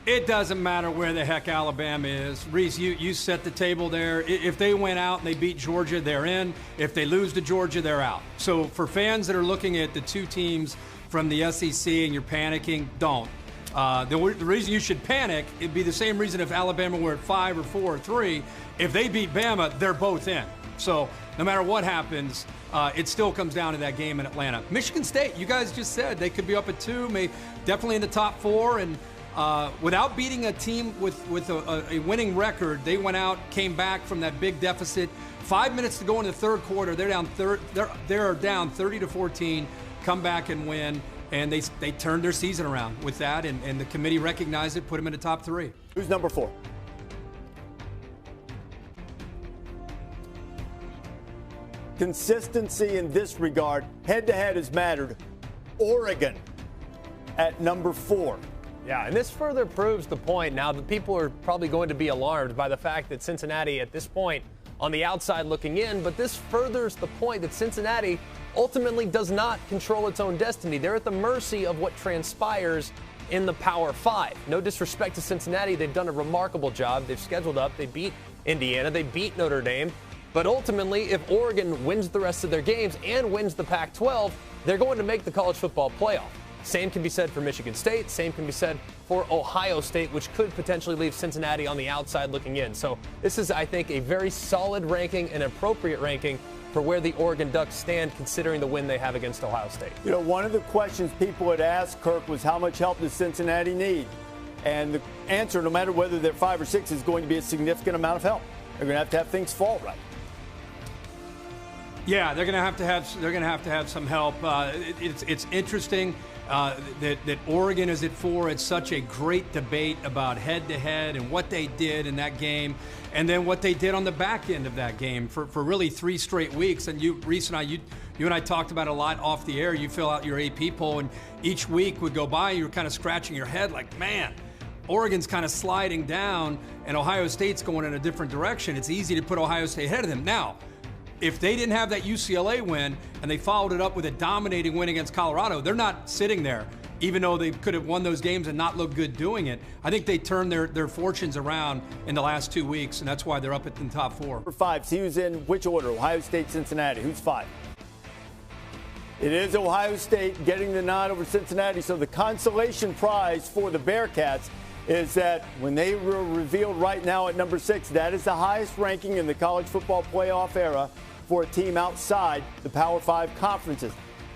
It doesn't matter where the heck Alabama is. Reese, you set the table there. If they went out and they beat Georgia, they're in. If they lose to Georgia, they're out. So for fans that are looking at the two teams from the SEC and you're panicking, don't. The reason you should panic, it'd be the same reason if Alabama were at 5 or 4 or 3. If they beat Bama, they're both in. So no matter what happens, it still comes down to that game in Atlanta. Michigan State, you guys just said they could be up at 2, definitely in the top 4, and without beating a team with a winning record, they went out, came back from that big deficit. 5 minutes to go in the third quarter, they're down 30-14, come back and win, and they turned their season around with that, and the committee recognized it, put them in the top 3. Who's number 4? Consistency in this regard, head-to-head has mattered. Oregon at number 4. Yeah, and this further proves the point now that people are probably going to be alarmed by the fact that Cincinnati at this point on the outside looking in, but this furthers the point that Cincinnati ultimately does not control its own destiny. They're at the mercy of what transpires in the Power 5. No disrespect to Cincinnati, they've done a remarkable job. They've scheduled up, they beat Indiana, they beat Notre Dame. But ultimately, if Oregon wins the rest of their games and wins the Pac-12, they're going to make the college football playoff. Same can be said for Michigan State. Same can be said for Ohio State, which could potentially leave Cincinnati on the outside looking in. So this is, I think, a very solid ranking, an appropriate ranking for where the Oregon Ducks stand considering the win they have against Ohio State. You know, one of the questions people had asked, Kirk, was how much help does Cincinnati need? And the answer, no matter whether they're 5 or 6, is going to be a significant amount of help. They're going to have things fall right. Yeah, they're going to have to have some help. It's interesting that Oregon is at 4. It's such a great debate about head-to-head and what they did in that game, and then what they did on the back end of that game for really 3 straight weeks. And you, Reese and I, you and I talked about it a lot off the air. You fill out your AP poll, and each week would go by, you were kind of scratching your head like, man, Oregon's kind of sliding down, and Ohio State's going in a different direction. It's easy to put Ohio State ahead of them. Now, if they didn't have that UCLA win and they followed it up with a dominating win against Colorado, they're not sitting there, even though they could have won those games and not looked good doing it. I think they turned their fortunes around in the last 2 weeks, and that's why they're up at the top 4. Number 5, see who's in which order? Ohio State, Cincinnati. Who's 5? It is Ohio State getting the nod over Cincinnati, so the consolation prize for the Bearcats is that when they were revealed right now at number 6, that is the highest ranking in the college football playoff era for a team outside the Power 5 conferences.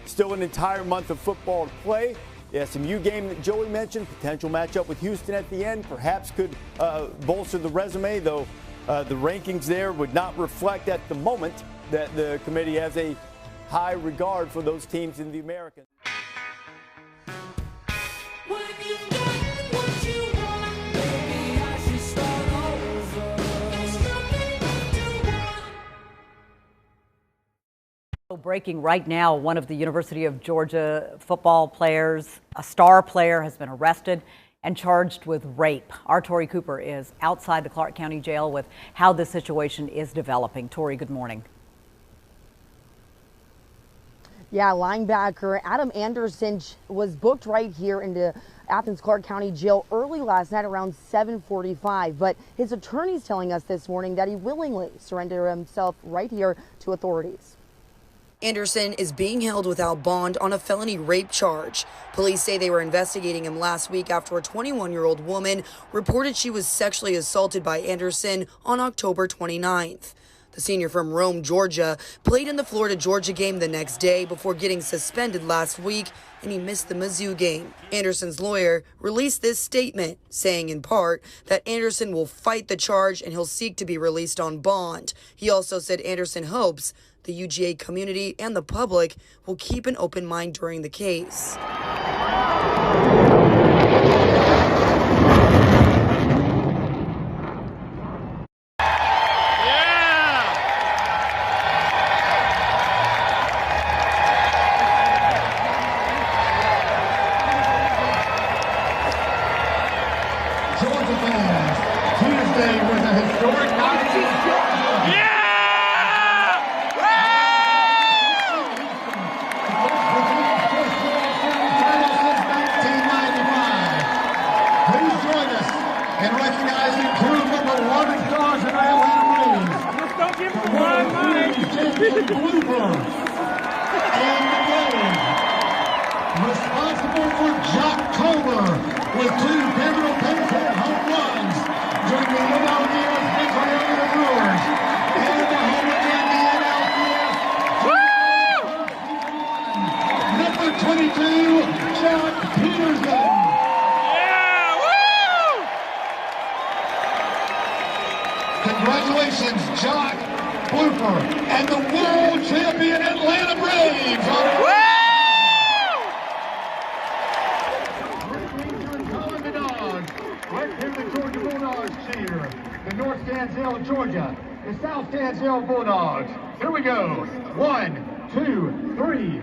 Still an entire month of football to play. The SMU game that Joey mentioned, potential matchup with Houston at the end, perhaps could bolster the resume, though the rankings there would not reflect at the moment that the committee has a high regard for those teams in the American. Breaking right now, one of the University of Georgia football players, a star player, has been arrested and charged with rape. Our Tori Cooper is outside the Clark County Jail with how this situation is developing. Tori, good morning. Yeah, linebacker Adam Anderson was booked right here into Athens Clark County Jail early last night around 7:45. But his attorney's telling us this morning that he willingly surrendered himself right here to authorities. Anderson is being held without bond on a felony rape charge. Police say they were investigating him last week after a 21-year-old woman reported she was sexually assaulted by Anderson on October 29th. The senior from Rome, Georgia, played in the Florida-Georgia game the next day before getting suspended last week, and he missed the Mizzou game. Anderson's lawyer released this statement, saying in part that Anderson will fight the charge and he'll seek to be released on bond. He also said Anderson hopes the UGA community and the public will keep an open mind during the case. Georgia fans, Tuesday was a historic night in Georgia. Yeah! Please join us in recognizing two of the largest stars in our Atlanta Braves. Just don't give them one night. Jason Blooper and the Braves. Responsible for Jocktober with 2 pivotal pinpoint home runs during the NLDS victory over the Brewers. And the home run in the NLCS. Number 22, Jock Peterson. Congratulations, Jock Blooper and the world champion Atlanta Braves. Calling the Dawgs. Let's hear the Georgia Bulldogs cheer. The North stands Hill, Georgia. The South stands Hill Bulldogs. Here we go. 1, 2, 3.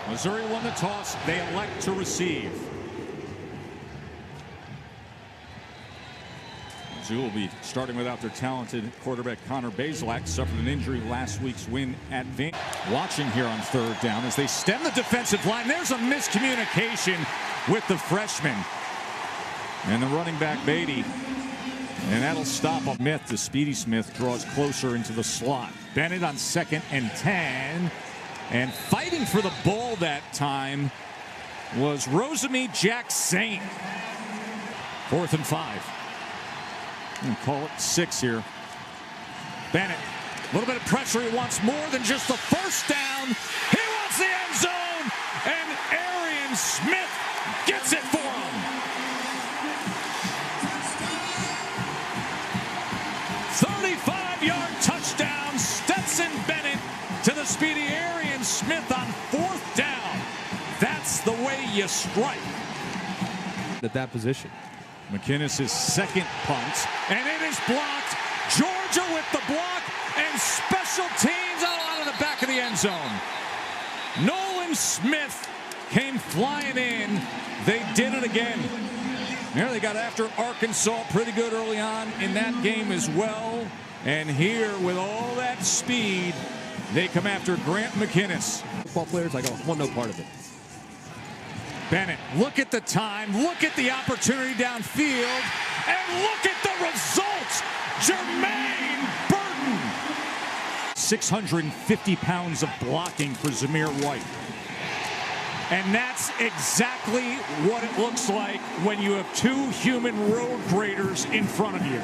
Missouri won the toss. They elect to receive. Mizzou will be starting without their talented quarterback Connor Bazelak. Suffered an injury last week's win at Van. Watching here on 3rd down as they stem the defensive line. There's a miscommunication with the freshman. And the running back Beatty. And that'll stop a Smith. The Speedy Smith draws closer into the slot. Bennett on 2nd and 10. And fighting for the ball that time was Rosemy Jackson. 4th and 5. And call it 6 here. Bennett, a little bit of pressure. He wants more than just the first down. He wants the end zone. And Arian Smith gets it for him. 35-yard touchdown. Stetson Bennett to the speedy Arian Smith on 4th down. That's the way you strike. At that position. McInnes' 2nd punt, and it is blocked. Georgia with the block, and special teams out of the back of the end zone. Nolan Smith came flying in. They did it again. There they got after Arkansas pretty good early on in that game as well. And here, with all that speed, they come after Grant McInnes. Football players, I want no part of it. Bennett, look at the time, look at the opportunity downfield, and look at the results. Jermaine Burton. 650 pounds of blocking for Zamir White. And that's exactly what it looks like when you have two human road graders in front of you.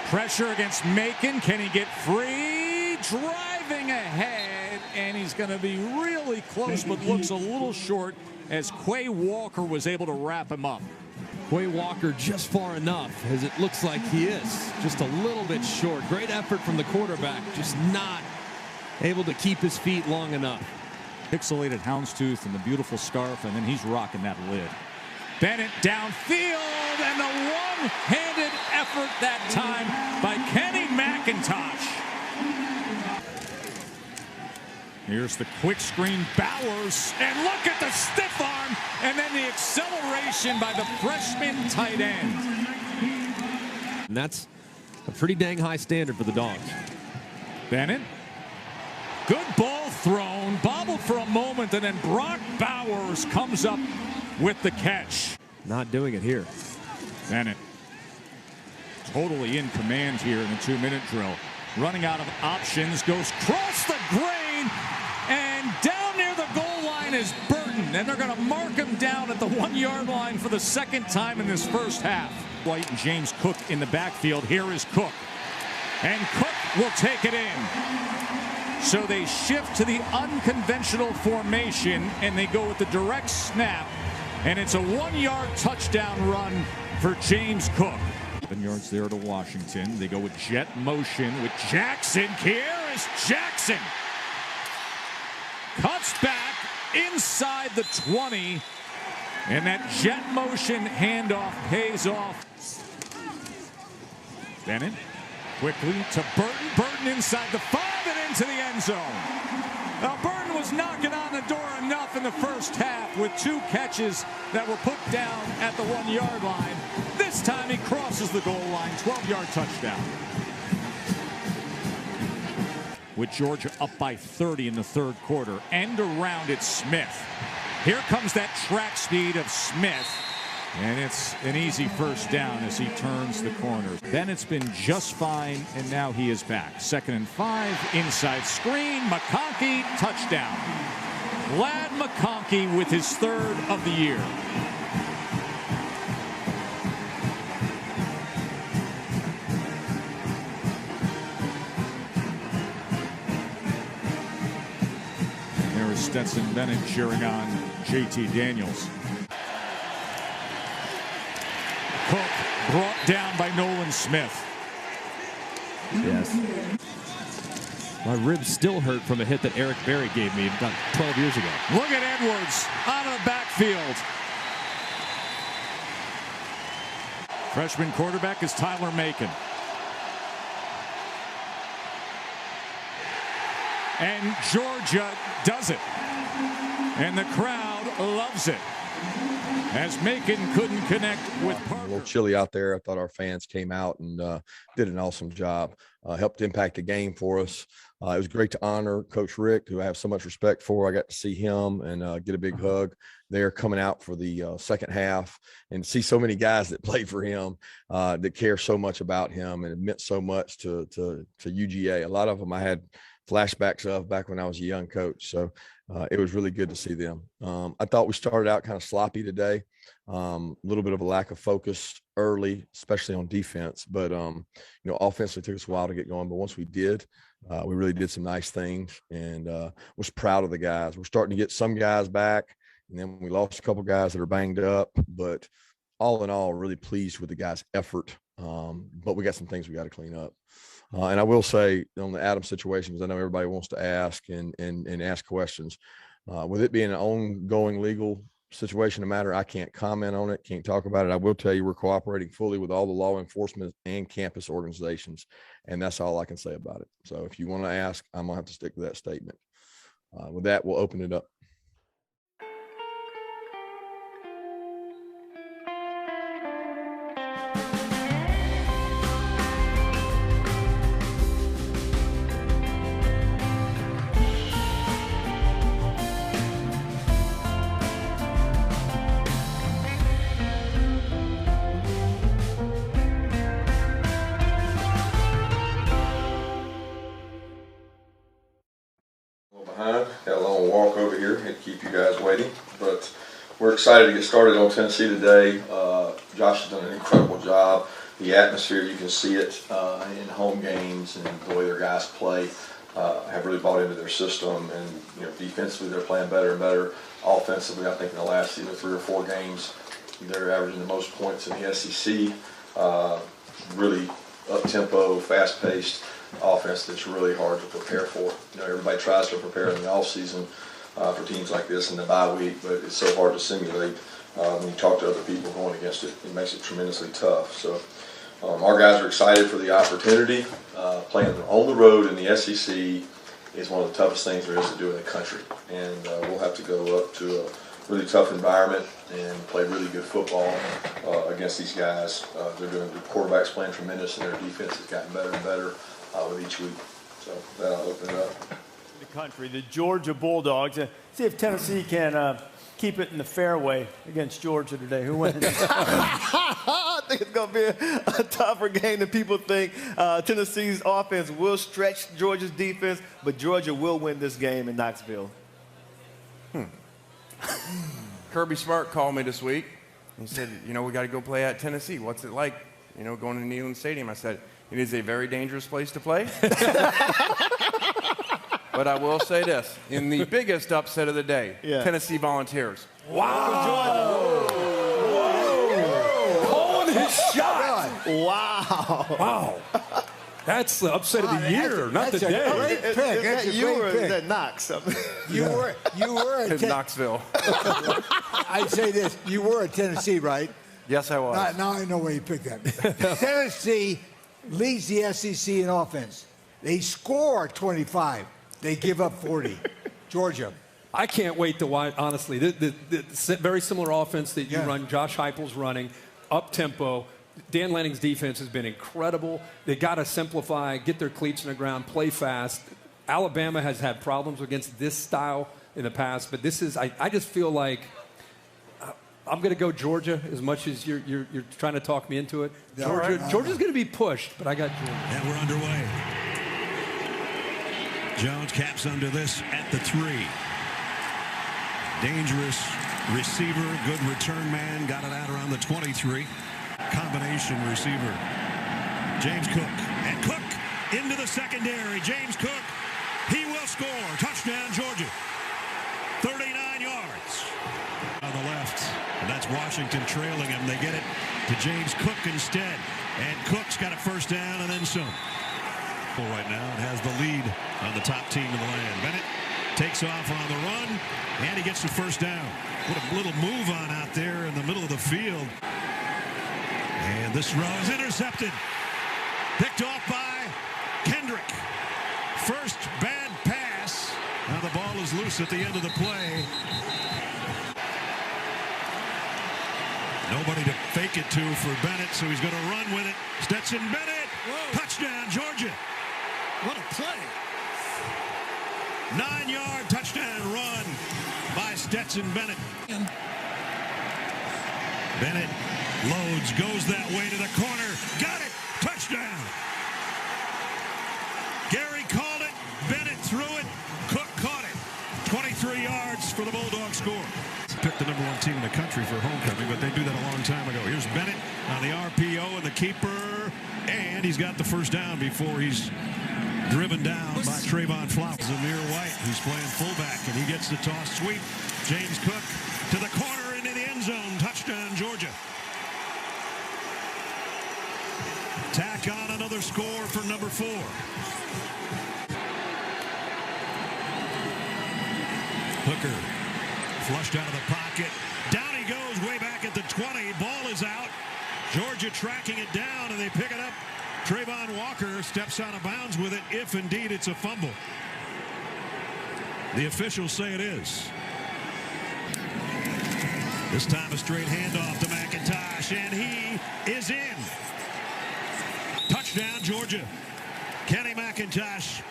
Pressure against Macon. Can he get free? Driving ahead, and he's going to be really close, but looks a little short as Quay Walker was able to wrap him up. Quay Walker just far enough, as it looks like he is. Just a little bit short. Great effort from the quarterback, just not able to keep his feet long enough. Pixelated houndstooth and the beautiful scarf, and then he's rocking that lid. Bennett downfield, and the one-handed effort that time by Kenny McIntosh. Here's the quick screen, Bowers, and look at the stiff arm, and then the acceleration by the freshman tight end. And that's a pretty dang high standard for the Dogs. Bennett. Good ball thrown, bobbled for a moment, and then Brock Bowers comes up with the catch. Not doing it here. Bennett totally in command here in the 2-minute drill. Running out of options, goes cross the grain, and down near the goal line is Burton. And they're going to mark him down at the 1-yard line for the second time in this first half. White and James Cook in the backfield. Here is Cook. And Cook will take it in. So they shift to the unconventional formation, and they go with the direct snap, and it's a 1-yard touchdown run for James Cook. 7 yards there to Washington. They go with jet motion with Jackson. Kearis Jackson cuts back inside the 20, and that jet motion handoff pays off. Bennett quickly to Burton. Burton inside the 5 and into the end zone. Now Burton was knocking on the door enough in the first half with 2 catches that were put down at the 1-yard line. This time he crosses the goal line, 12-yard touchdown. With Georgia up by 30 in the third quarter. End around it, Smith. Here comes that track speed of Smith. And it's an easy first down as he turns the corner. Bennett's been just fine, and now he is back. 2nd and 5, inside screen, McConkey, touchdown. Ladd McConkey with his 3rd of the year. There is Stetson Bennett cheering on JT Daniels. Cook brought down by Nolan Smith. Yes. My ribs still hurt from a hit that Eric Berry gave me about 12 years ago. Look at Edwards out of the backfield. Freshman quarterback is Tyler Macon. And Georgia does it. And the crowd loves it, as Macon couldn't connect with Parker. A little chilly out there. I thought our fans came out and did an awesome job. Helped impact the game for us. It was great to honor Coach Rick, who I have so much respect for. I got to see him and get a big hug there coming out for the second half, and see so many guys that played for him that care so much about him, and it meant so much to UGA. A lot of them I had flashbacks of back when I was a young coach. So it was really good to see them. I thought we started out kind of sloppy today. A little bit of a lack of focus early, especially on defense. But, offensively took us a while to get going. But once we did, we really did some nice things, and was proud of the guys. We're starting to get some guys back, and then we lost a couple guys that are banged up. But all in all, really pleased with the guys' effort. But we got some things we got to clean up. And I will say on the Adams situation, because I know everybody wants to ask and ask questions, with it being an ongoing legal situation, no matter, I can't comment on it, can't talk about it. I will tell you we're cooperating fully with all the law enforcement and campus organizations, and that's all I can say about it. So if you want to ask, I'm gonna have to stick to that statement. with that, we'll open it up. Behind, got a long walk over here and keep you guys waiting, but we're excited to get started on Tennessee today. Josh has done an incredible job. The atmosphere, you can see it in home games and the way their guys play. Have really bought into their system, and defensively they're playing better and better. Offensively, I think in the last 3 or 4 games, they're averaging the most points in the SEC. Really up-tempo, fast-paced offense that's really hard to prepare for. Everybody tries to prepare in the offseason for teams like this in the bye week, but it's so hard to simulate. When you talk to other people going against it, it makes it tremendously tough. So our guys are excited for the opportunity. Playing on the road in the SEC is one of the toughest things there is to do in the country, and we'll have to go up to a really tough environment and play really good football against these guys. They're doing the quarterback's playing tremendous, and their defense has gotten better and better with each week. So that'll open it up. The country, the Georgia Bulldogs. See if Tennessee can keep it in the fairway against Georgia today. Who wins? I think it's going to be a tougher game than people think. Tennessee's offense will stretch Georgia's defense, but Georgia will win this game in Knoxville. Kirby Smart called me this week. He said, we got to go play at Tennessee. What's it like, going to Neyland Stadium? I said, it is a very dangerous place to play. But I will say this, in the biggest upset of the day, Tennessee Volunteers. Wow. Calling his shot. Wow. That's the upset of the year, not the day. Great pick. That's a great pick. That Knox. You were at Knoxville. I'd say this. You were at Tennessee, right? Yes, I was. Now I know where you picked that. Tennessee leads the SEC in offense. They score 25. They give up 40. Georgia. I can't wait to watch, honestly. The very similar offense that you run, Josh Heupel's running, up-tempo. Dan Lanning's defense has been incredible. They got to simplify, get their cleats in the ground, play fast. Alabama has had problems against this style in the past, but this is, I just feel like I'm going to go Georgia as much as you're trying to talk me into it. Georgia's going to be pushed, but I got Georgia. And we're underway. Jones caps under this at the 3. Dangerous receiver, good return man, got it out around the 23. Combination receiver. James Cook. And Cook into the secondary. James Cook, he will score. Touchdown, Georgia. 39 yards. On the left. And that's Washington trailing him. They get it to James Cook instead. And Cook's got a first down and then some. Right now and has the lead on the top team in the land. Bennett takes off on the run, and he gets the first down. What a little move on out there in the middle of the field. And this throw is intercepted. Picked off by Kendrick. First bad pass. Now the ball is loose at the end of the play. Nobody to fake it to for Bennett, so he's going to run with it. Stetson Bennett. Whoa. Touchdown, Georgia. What a play. 9-yard touchdown run by Stetson Bennett. Bennett loads, goes that way to the corner. Got it. Touchdown. Gary called it. Bennett threw it. Cook caught it. 23 yards for the Bulldogs score. Picked the #1 team in the country for homecoming, but they do that a long time ago. Here's Bennett on the RPO and the keeper, and he's got the first down before he's driven down by Trayvon Flowers. Zamir White, who's playing fullback, and he gets the toss sweep. James Cook to the corner into the end zone. Touchdown, Georgia. Tack on another score for #4. Hooker flushed out of the pocket. Down he goes way back at the 20. Ball is out. Georgia tracking it down, and they pick it up. Trayvon Walker steps out of bounds with it, if indeed it's a fumble. The officials say it is. This time a straight handoff to McIntosh, and he is in. Touchdown, Georgia. Kenny McIntosh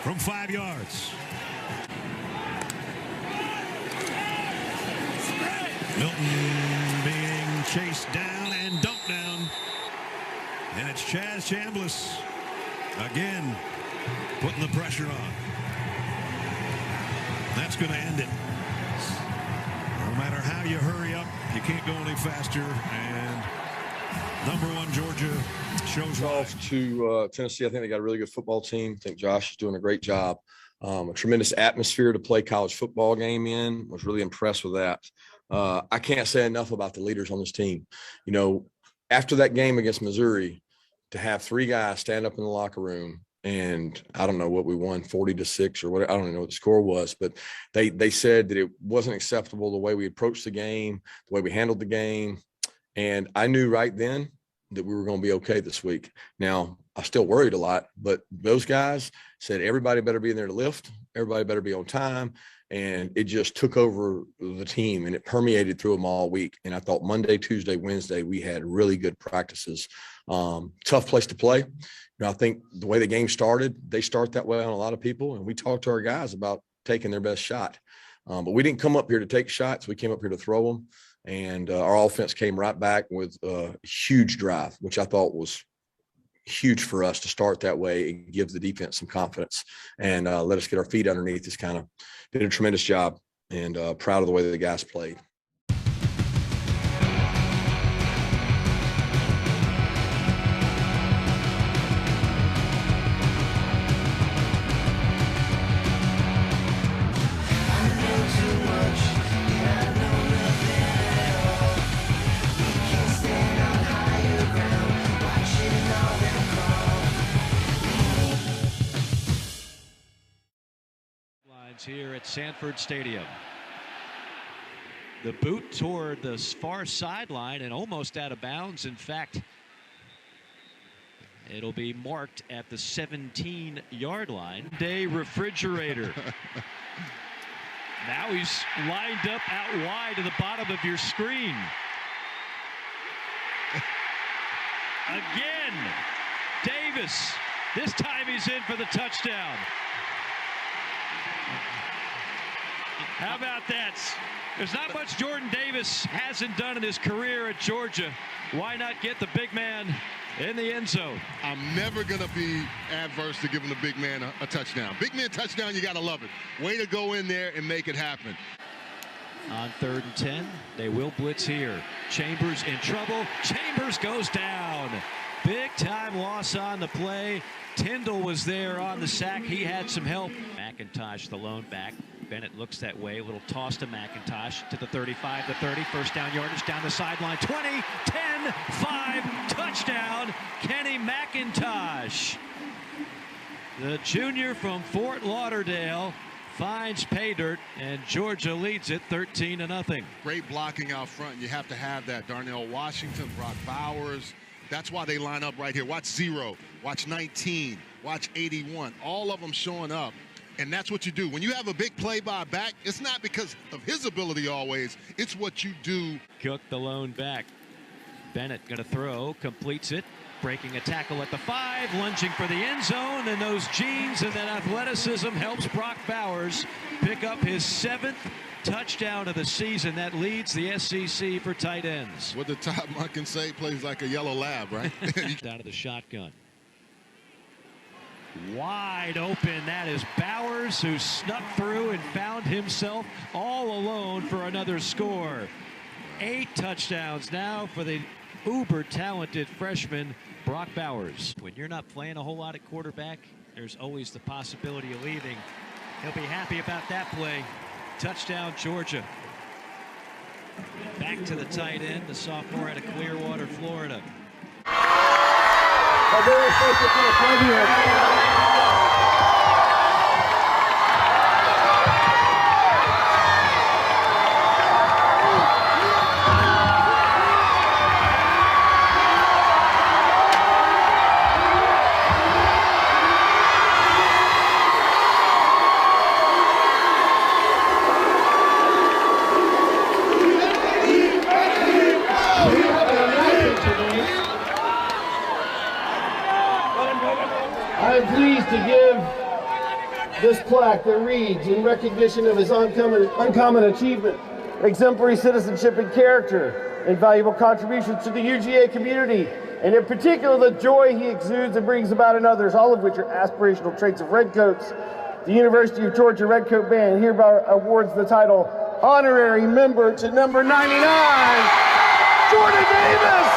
from 5 yards. Milton being chased down and dumped down. And it's Chaz Chambliss again putting the pressure on. That's going to end it. No matter how you hurry up, you can't go any faster. And #1 Georgia shows off to Tennessee. I think they got a really good football team. I think Josh is doing a great job. A tremendous atmosphere to play college football game in. Was really impressed with that. I can't say enough about the leaders on this team. You know, after that game against Missouri, to have 3 guys stand up in the locker room, and I don't know what we won, 40-6 or what, I don't even know what the score was, but they said that it wasn't acceptable the way we approached the game, the way we handled the game. And I knew right then that we were going to be okay this week. Now, I still worried a lot, but those guys said everybody better be in there to lift, everybody better be on time. And it just took over the team, and it permeated through them all week. And I thought Monday, Tuesday, Wednesday, we had really good practices. Tough place to play. You know, I think the way the game started, they start that way on a lot of people. And we talked to our guys about taking their best shot. But we didn't come up here to take shots. We came up here to throw them. And our offense came right back with a huge drive, which I thought was huge for us to start that way. It gives the defense some confidence and let us get our feet underneath. This kind of did a tremendous job, and proud of the way that the guys played. Here at Sanford Stadium. The boot toward the far sideline and almost out of bounds. In fact, it'll be marked at the 17-yard line. Day refrigerator. Now he's lined up out wide to the bottom of your screen. Again, Davis. This time he's in for the touchdown. How about that? There's not much Jordan Davis hasn't done in his career at Georgia. Why not get the big man in the end zone? I'm never going to be adverse to giving the big man a touchdown. Big man touchdown, you got to love it. Way to go in there and make it happen. On 3rd and 10, they will blitz here. Chambers in trouble. Chambers goes down. Big time loss on the play. Tyndall was there on the sack. He had some help. McIntosh, the lone back. Bennett looks that way. A little toss to McIntosh to the 35, the 30. First down yardage down the sideline. 20, 10, 5. Touchdown, Kenny McIntosh. The junior from Fort Lauderdale finds pay dirt, and Georgia leads it 13-0. Great blocking out front. You have to have that. Darnell Washington, Brock Bowers. That's why they line up right here. Watch 0, watch 19, watch 81. All of them showing up. And that's what you do. When you have a big play by a back, it's not because of his ability always. It's what you do. Cook, the lone back. Bennett going to throw, completes it. Breaking a tackle at the 5, lunging for the end zone. And those jeans and that athleticism helps Brock Bowers pick up his 7th touchdown of the season. That leads the SEC for tight ends. What the top man can say, plays like a yellow lab, right? Down to the shotgun. Wide open. That is Bowers, who snuck through and found himself all alone for another score. 8 touchdowns now for the uber talented freshman Brock Bowers. When you're not playing a whole lot at quarterback, there's always the possibility of leaving. He'll be happy about that play. Touchdown, Georgia. Back to the tight end, the sophomore out of Clearwater, Florida. to give this plaque that reads, in recognition of his uncommon achievement, exemplary citizenship and character, and valuable contributions to the UGA community, and in particular the joy he exudes and brings about in others, all of which are aspirational traits of Redcoats. The University of Georgia Redcoat Band hereby awards the title Honorary Member to number 99, Jordan Davis!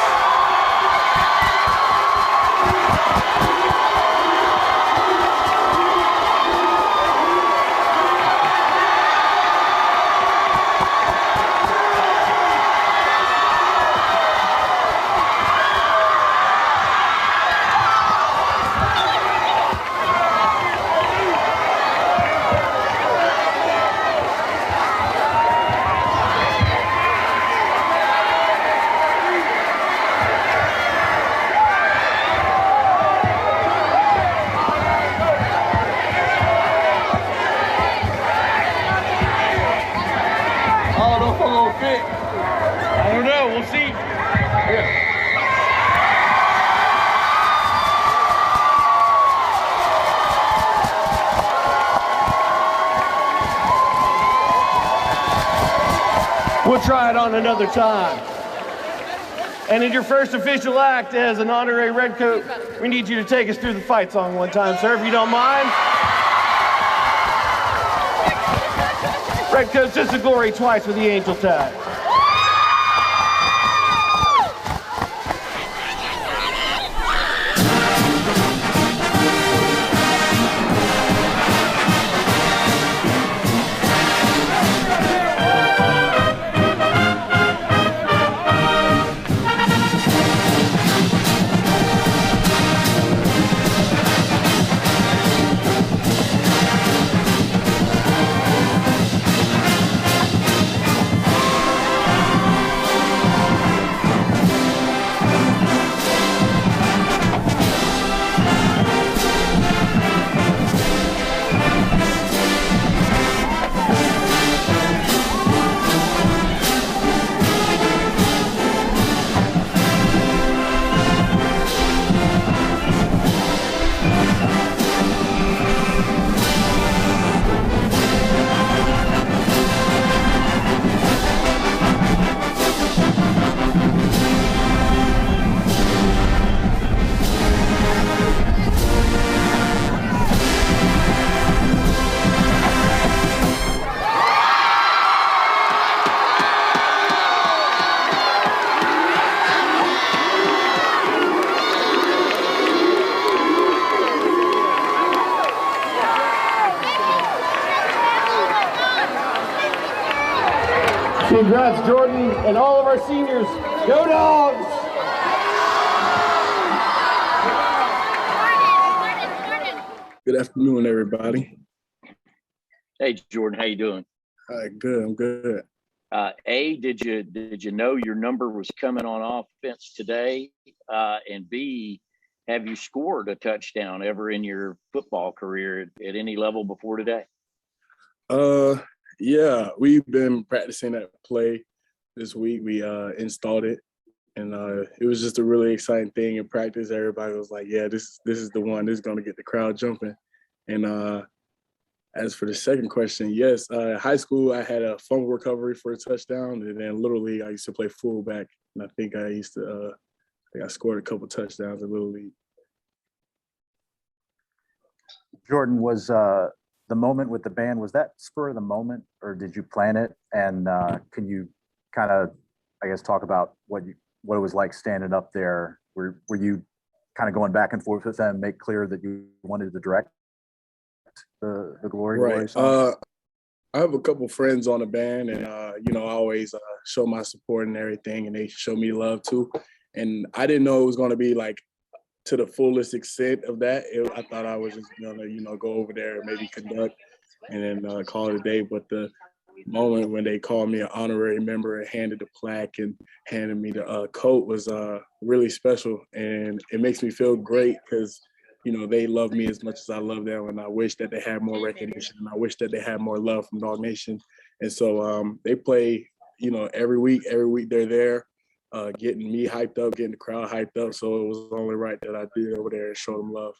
I don't know, we'll see. Here. We'll try it on another time. And in your first official act as an honorary Redcoat, we need you to take us through the fight song one time, sir, if you don't mind. Redcoats is the glory twice with the angel tag. Congrats, Jordan, and all of our seniors. Go Dogs! Good afternoon, everybody. Hey, Jordan, how you doing? Good, I'm good. Did you know your number was coming on offense today? And B, have you scored a touchdown ever in your football career at any level before today? Yeah, we've been practicing that play this week. We installed it, and it was just a really exciting thing in practice. Everybody was like, "Yeah, this is the one. This is going to get the crowd jumping." And as for the second question, yes, high school I had a fumble recovery for a touchdown, and then Little League I used to play fullback, and I think I scored a couple touchdowns in Little League. Jordan, was the moment with the band, was that spur of the moment, or did you plan it? And can you kind of, I guess, talk about what it was like standing up there? Were you kind of going back and forth with them, make clear that you wanted to direct the Glory? Right. I have a couple friends on the band, and I always show my support and everything, and they show me love too. And I didn't know it was going to be like to the fullest extent of that. I thought I was just gonna, go over there and maybe conduct and then call it a day. But the moment when they called me an honorary member and handed the plaque and handed me the coat was really special, and it makes me feel great because they love me as much as I love them, and I wish that they had more recognition, and I wish that they had more love from Dog Nation. And so they play, every week they're there. Getting me hyped up, getting the crowd hyped up. So it was only right that I did over there and show them love.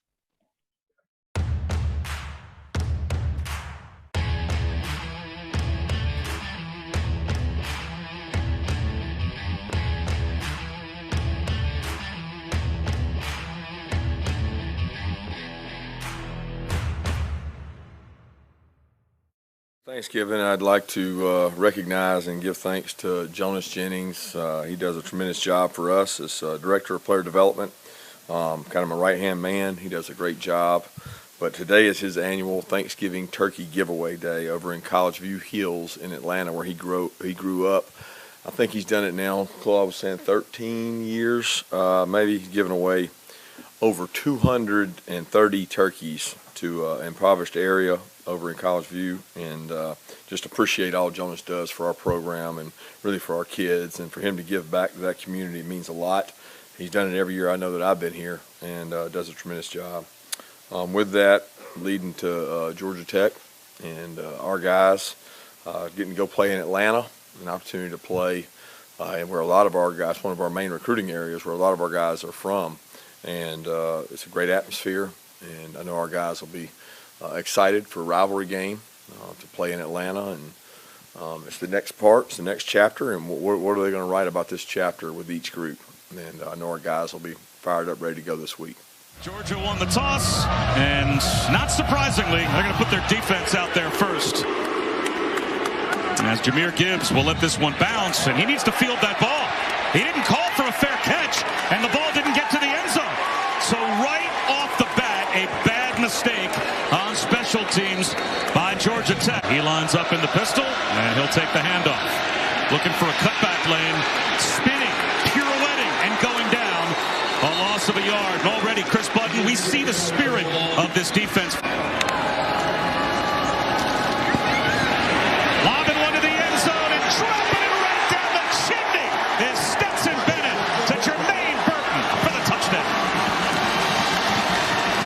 Thanksgiving, I'd like to recognize and give thanks to Jonas Jennings. He does a tremendous job for us as Director of Player Development. Kind of my right-hand man. He does a great job. But today is his annual Thanksgiving Turkey Giveaway Day over in College View Hills in Atlanta, where he grew up. I think he's done it now, Chloe was saying 13 years. Maybe he's given away over 230 turkeys to an impoverished area over in College View, and just appreciate all Jonas does for our program and really for our kids, and for him to give back to that community means a lot. He's done it every year I know that I've been here, and does a tremendous job. With that, leading to Georgia Tech and our guys getting to go play in Atlanta, an opportunity to play and where a lot of our guys, one of our main recruiting areas where a lot of our guys are from, and it's a great atmosphere, and I know our guys will be excited for a rivalry game to play in Atlanta, and it's the next part, it's the next chapter, and what are they going to write about this chapter with each group? And I know our guys will be fired up, ready to go this week. Georgia won the toss, and not surprisingly, they're going to put their defense out there first. As Jahmyr Gibbs will let this one bounce, and he needs to field that ball. He didn't call for a fair catch, and the ball didn't get to the end zone. So right off the bat, a bad mistake on special teams by Georgia Tech. He lines up in the pistol, and he'll take the handoff. Looking for a cutback lane, spinning, pirouetting, and going down. A loss of a yard. And already, Chris Button, we see the spirit of this defense. Lobbing one to the end zone and dropping it right down the chimney is Stetson Bennett to Jermaine Burton for the touchdown.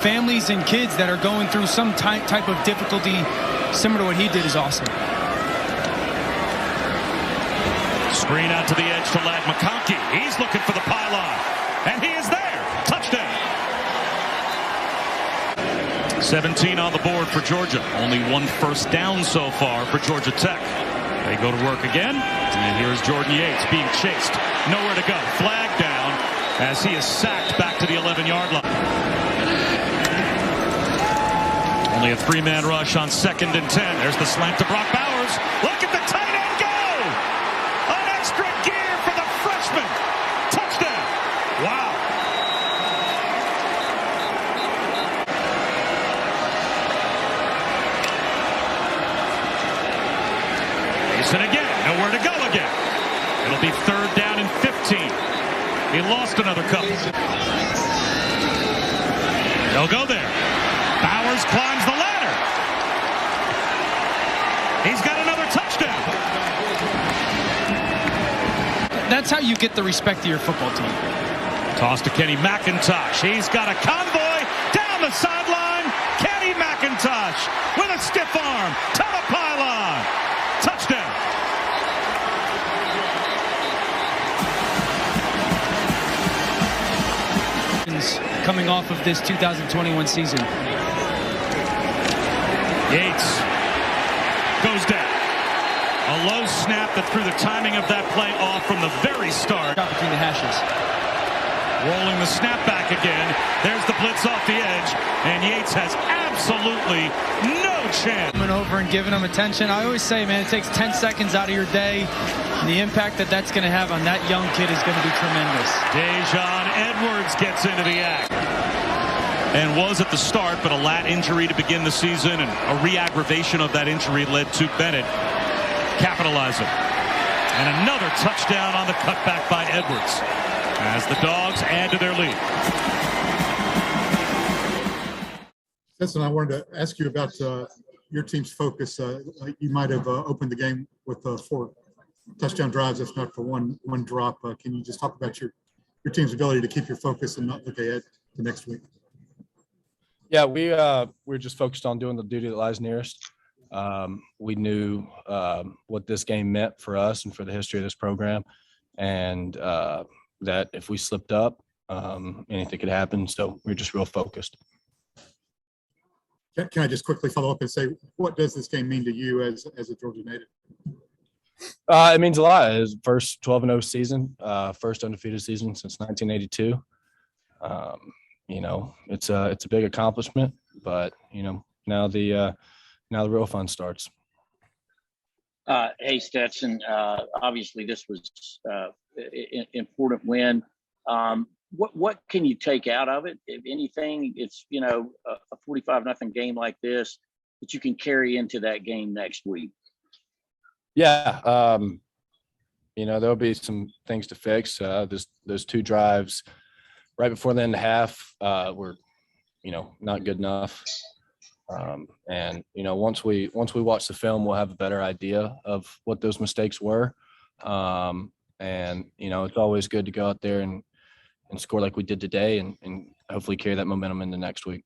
Families and kids that are going through some type of difficulty similar to what he did is awesome. Screen out to the edge to Ladd McConkey. He's looking for the pylon. And he is there. Touchdown. 17 on the board for Georgia. Only one first down so far for Georgia Tech. They go to work again. And here's Jordan Yates being chased. Nowhere to go. Flag down as he is sacked back to the 11-yard line. Only a three-man rush on 2nd and 10. There's the slant to Brock Bowers. Look at the tight end go! An extra gear for the freshman. Touchdown. Wow. Mason again. Nowhere to go again. It'll be 3rd down and 15. He lost another couple. They'll go there. Bowers climbs the ladder. He's got another touchdown. That's how you get the respect of your football team. Toss to Kenny McIntosh. He's got a convoy down the sideline. Kenny McIntosh with a stiff arm to the pylon. Touchdown. Coming off of this 2021 season. Yates goes down. A low snap that threw the timing of that play off from the very start. Between the hashes. Rolling the snap back again. There's the blitz off the edge, and Yates has absolutely no chance. Coming over and giving them attention. I always say, man, it takes 10 seconds out of your day. And the impact that that's going to have on that young kid is going to be tremendous. Dejon Edwards gets into the act. And was at the start, but a lat injury to begin the season, and a re-aggravation of that injury led to Bennett capitalizing. And another touchdown on the cutback by Edwards as the Dogs add to their lead. Stetson, I wanted to ask you about your team's focus. You might have opened the game with 4 touchdown drives, if not for one drop. Can you just talk about your team's ability to keep your focus and not look ahead to next week? Yeah, we're just focused on doing the duty that lies nearest. We knew what this game meant for us and for the history of this program, and that if we slipped up, anything could happen. So we're just real focused. Can I just quickly follow up and say, what does this game mean to you as a Georgia native? It means a lot. It's first 12-0 season, first undefeated season since 1982. You know, it's a big accomplishment, but you know, now the real fun starts. Hey, Stetson, obviously this was an important win. What can you take out of it? If anything, it's, a 45-0 game like this that you can carry into that game next week. Yeah. There'll be some things to fix. Those 2 drives right before the end of the half were, not good enough. And once we watch the film, we'll have a better idea of what those mistakes were. And it's always good to go out there and score like we did today, and hopefully carry that momentum into next week.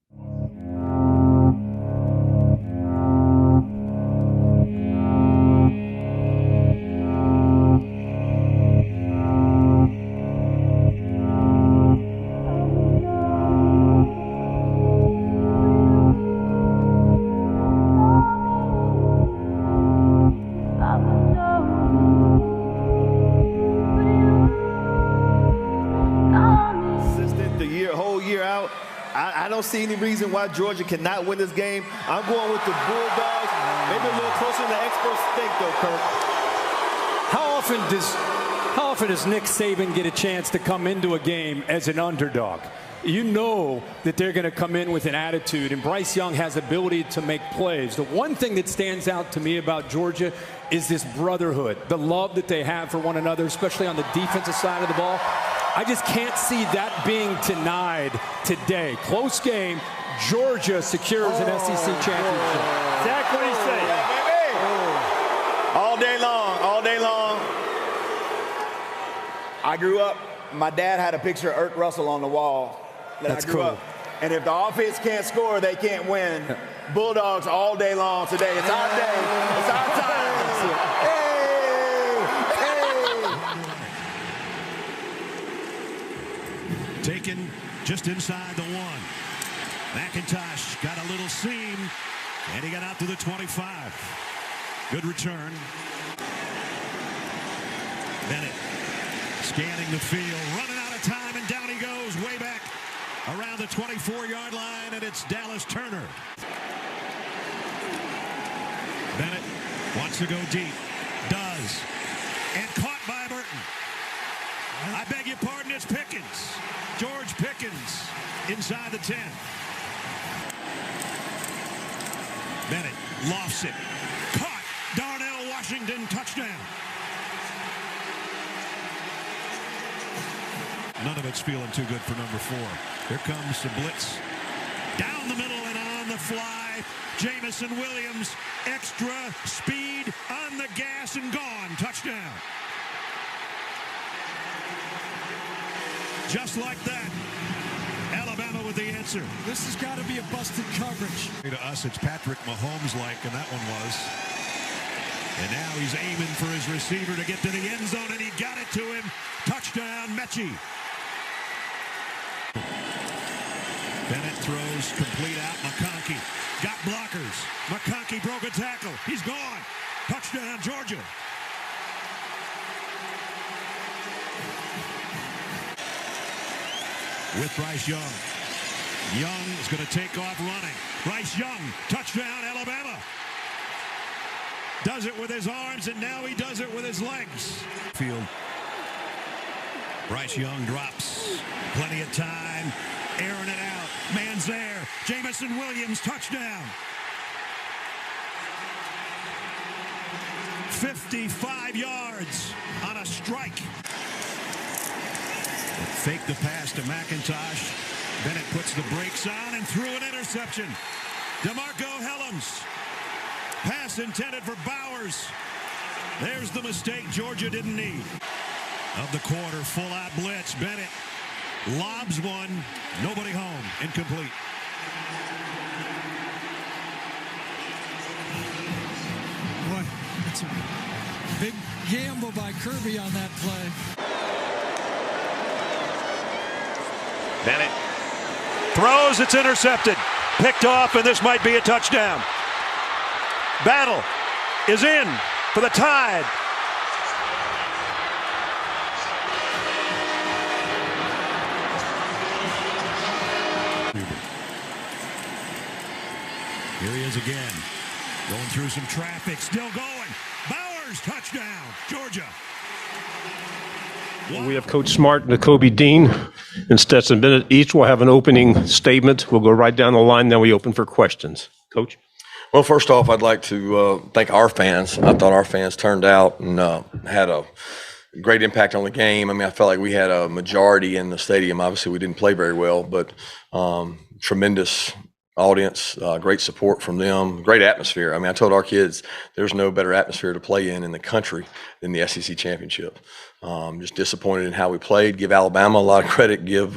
I don't see any reason why Georgia cannot win this game. I'm going with the Bulldogs. Maybe a little closer than the experts think, though, Kirk. How often does Nick Saban get a chance to come into a game as an underdog? You know that they're going to come in with an attitude, and Bryce Young has ability to make plays. The one thing that stands out to me about Georgia is this brotherhood, the love that they have for one another, especially on the defensive side of the ball. I just can't see that being denied today. Close game. Georgia secures an SEC championship. Zach, what do you say? Yeah, baby. All day long, all day long. I grew up, my dad had a picture of Erk Russell on the wall. That's I grew cool. up. And if the offense can't score, they can't win. Bulldogs all day long today. It's our day. It's our time. Taken just inside the 1. McIntosh got a little seam, and he got out to the 25. Good return. Bennett scanning the field, running out of time, and down he goes way back around the 24-yard line, and it's Dallas Turner. Bennett wants to go deep. Does. And caught by Burton. I beg your pardon, it's Pickens. George Pickens inside the 10. Bennett lofts it. Caught. Darnell Washington, touchdown. None of it's feeling too good for number 4. Here comes the blitz. Down the middle and on the fly. Jamison Williams, extra speed on the gas and gone. Touchdown. Just like that, Alabama with the answer. This has got to be a busted coverage. To us, it's Patrick Mahomes-like, and that one was. And now he's aiming for his receiver to get to the end zone, and he got it to him. Touchdown, Mechie. Bennett throws complete out. McConkey got blockers. McConkey broke a tackle. He's gone. Touchdown, Georgia. With Bryce Young. Young is going to take off running. Bryce Young, touchdown, Alabama. Does it with his arms, and now he does it with his legs. Field. Bryce Young drops. Plenty of time. Airing it out. Man's there. Jamison Williams, touchdown. 55 yards on a strike. Fake the pass to McIntosh. Bennett puts the brakes on and threw an interception. DeMarco Hellams. Pass intended for Bowers. There's the mistake Georgia didn't need. Of the quarter, full-out blitz. Bennett lobs one. Nobody home. Incomplete. Boy, that's a big gamble by Kirby on that play. Bennett throws, it's intercepted. Picked off, and this might be a touchdown. Battle is in for the Tide. Here he is again. Going through some traffic, still going. Bowers Touchdown, Georgia. We have Coach Smart, N'Kobe Dean, and Stetson Bennett. Each will have an opening statement. We'll go right down the line, then we open for questions. Coach? Well, first off, I'd like to thank our fans. I thought our fans turned out and had a great impact on the game. I mean, I felt like we had a majority in the stadium. Obviously, we didn't play very well, but tremendous audience, great support from them, great atmosphere. I mean, I told our kids there's no better atmosphere to play in the country than the SEC championship. Just disappointed in how we played. Give Alabama a lot of credit. Give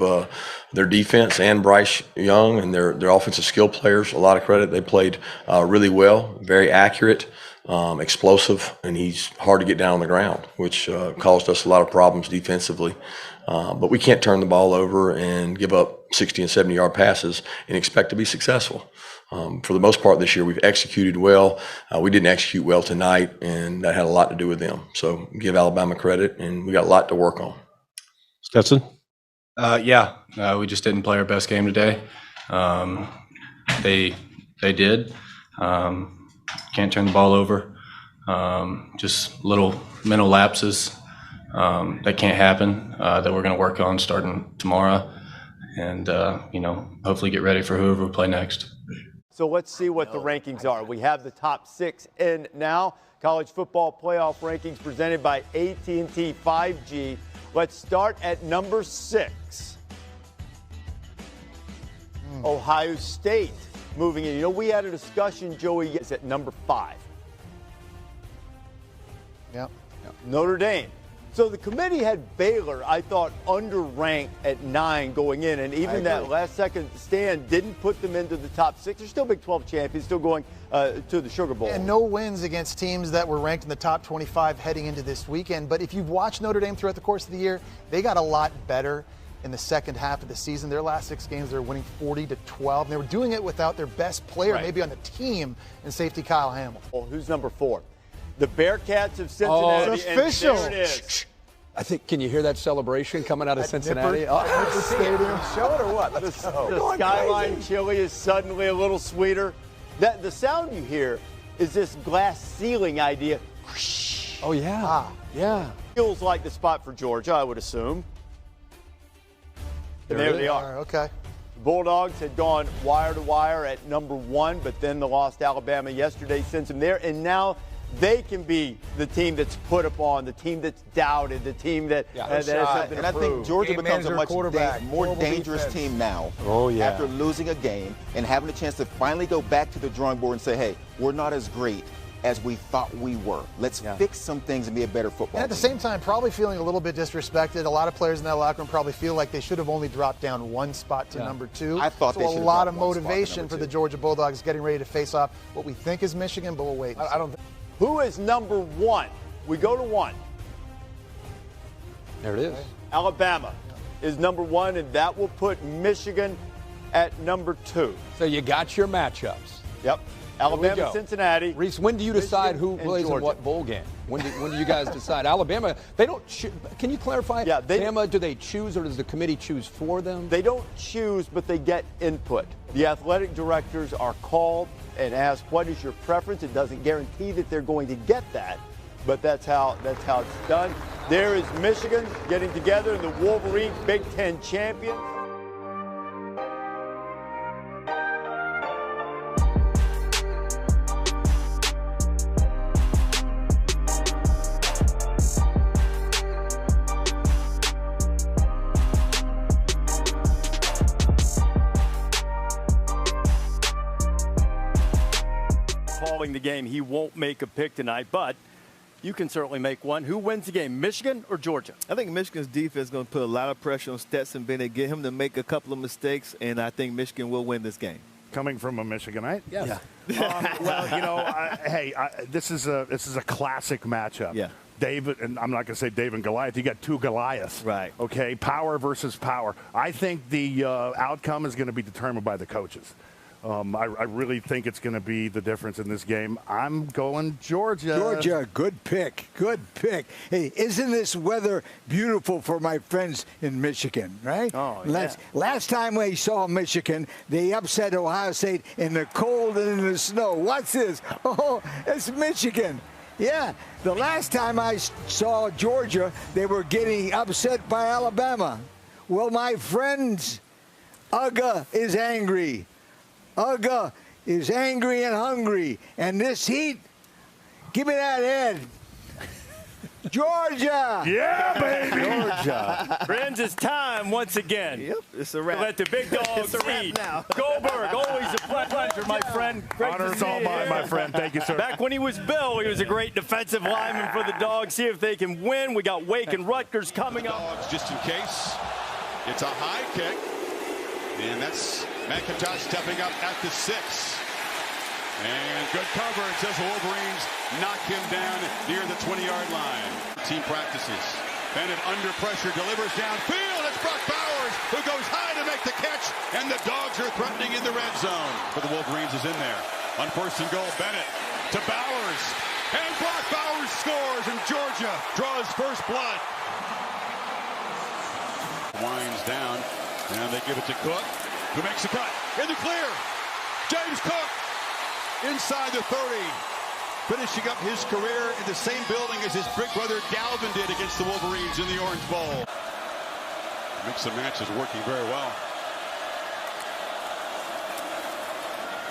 their defense and Bryce Young and their offensive skill players a lot of credit. They played really well, very accurate, explosive, and he's hard to get down on the ground, which caused us a lot of problems defensively. But we can't turn the ball over and give up 60 and 70-yard passes and expect to be successful. For the most part this year, we've executed well. We didn't execute well tonight, and that had a lot to do with them. So give Alabama credit, and we got a lot to work on. Stetson? We just didn't play our best game today. They did. Can't turn the ball over. Just little mental lapses that can't happen, that we're going to work on starting tomorrow, and hopefully get ready for whoever we play next. So let's see what the rankings are. We have the top 6 in now. College football playoff rankings presented by AT&T 5G. Let's start at number 6. Ohio State moving in. You know, we had a discussion, Joey, is at number 5. Yep. Notre Dame. So the committee had Baylor, I thought, underranked at 9 going in, and even that last-second stand didn't put them into the top 6. They're still Big 12 champions, still going to the Sugar Bowl. And no wins against teams that were ranked in the top 25 heading into this weekend. But if you've watched Notre Dame throughout the course of the year, they got a lot better in the second half of the season. Their last 6 games, they're winning 40-12. And they were doing it without their best player, maybe on the team, in safety Kyle Hamilton. Well, who's number 4? The Bearcats of Cincinnati. It's official. And there it is. I think, can you hear that celebration coming out of Cincinnati? Nipper Stadium. Show it or what? The Skyline chili is suddenly a little sweeter. The sound you hear is this glass ceiling idea. Oh, yeah. Yeah. Feels like the spot for Georgia, I would assume. And there they are. Okay. The Bulldogs had gone wire to wire at number 1, but then they lost to Alabama yesterday, sends them there, and now they can be the team that's put upon, the team that's doubted, the team that has something and to I prove. think Georgia becomes a much more dangerous team now. Oh, yeah. After losing a game and having a chance to finally go back to the drawing board and say, hey, we're not as great as we thought we were. Let's fix some things and be a better football And at the same time, probably feeling a little bit disrespected. A lot of players in that locker room probably feel like they should have only dropped down 1 spot to number 2. I thought so they a should have lot dropped of 1 spot to motivation number for the 2. Georgia Bulldogs getting ready to face off what we think is Michigan, but we'll wait. I don't. Who is number 1? We go to 1. There it is. Alabama is number 1, and that will put Michigan at number 2. So you got your matchups. Yep. Alabama, Cincinnati. Reese, when do you decide who plays in Georgia. what bowl game? When do you guys decide? Alabama, they don't. Can you clarify? Yeah, Alabama, do they choose or does the committee choose for them? They don't choose, but they get input. The athletic directors are called and asked, "What is your preference?" It doesn't guarantee that they're going to get that, but that's how it's done. There is Michigan getting together in the Wolverine Big Ten champions. Calling the game, he won't make a pick tonight, but you can certainly make one. Who wins the game, Michigan or Georgia? I think Michigan's defense is going to put a lot of pressure on Stetson Bennett, get him to make a couple of mistakes, and I think Michigan will win this game. Coming from a Michiganite? Yes. Well, this is a classic matchup. Yeah. David, and I'm not going to say David and Goliath. You got 2 Goliaths. Right. Okay, power versus power. I think the outcome is going to be determined by the coaches. I really think it's going to be the difference in this game. I'm going Georgia. Georgia, good pick. Good pick. Hey, isn't this weather beautiful for my friends in Michigan, right? Oh, yeah. Last time we saw Michigan, they upset Ohio State in the cold and in the snow. What's this? Oh, it's Michigan. Yeah, the last time I saw Georgia, they were getting upset by Alabama. Well, my friends, Uga is angry. Uga is angry and hungry. And this heat, give me that head. Georgia! Yeah, baby! Georgia. Friends, it's time once again. Yep, it's a wrap. Let the big dogs eat. Now. Goldberg, always a pleasure, my friend. Great to Honor's see all you mine, here. my friend. Thank you, sir. Back when he was Bill, he was a great defensive lineman for the Dogs. See if they can win. We got Wake and Rutgers coming up. Dogs, just in case. It's a high kick. And that's McIntosh stepping up at the 6. And good coverage as the Wolverines knock him down near the 20-yard line. Team practices. Bennett under pressure, delivers downfield. It's Brock Bowers who goes high to make the catch. And the Dogs are threatening in the red zone. For the Wolverines is in there. On 1st and goal, Bennett to Bowers. And Brock Bowers scores, and Georgia draws first blood. Winds down, and they give it to Cook, who makes the cut. In the clear, James Cook. Inside the 30, finishing up his career in the same building as his big brother Dalvin did against the Wolverines in the Orange Bowl. Mix and match is working very well.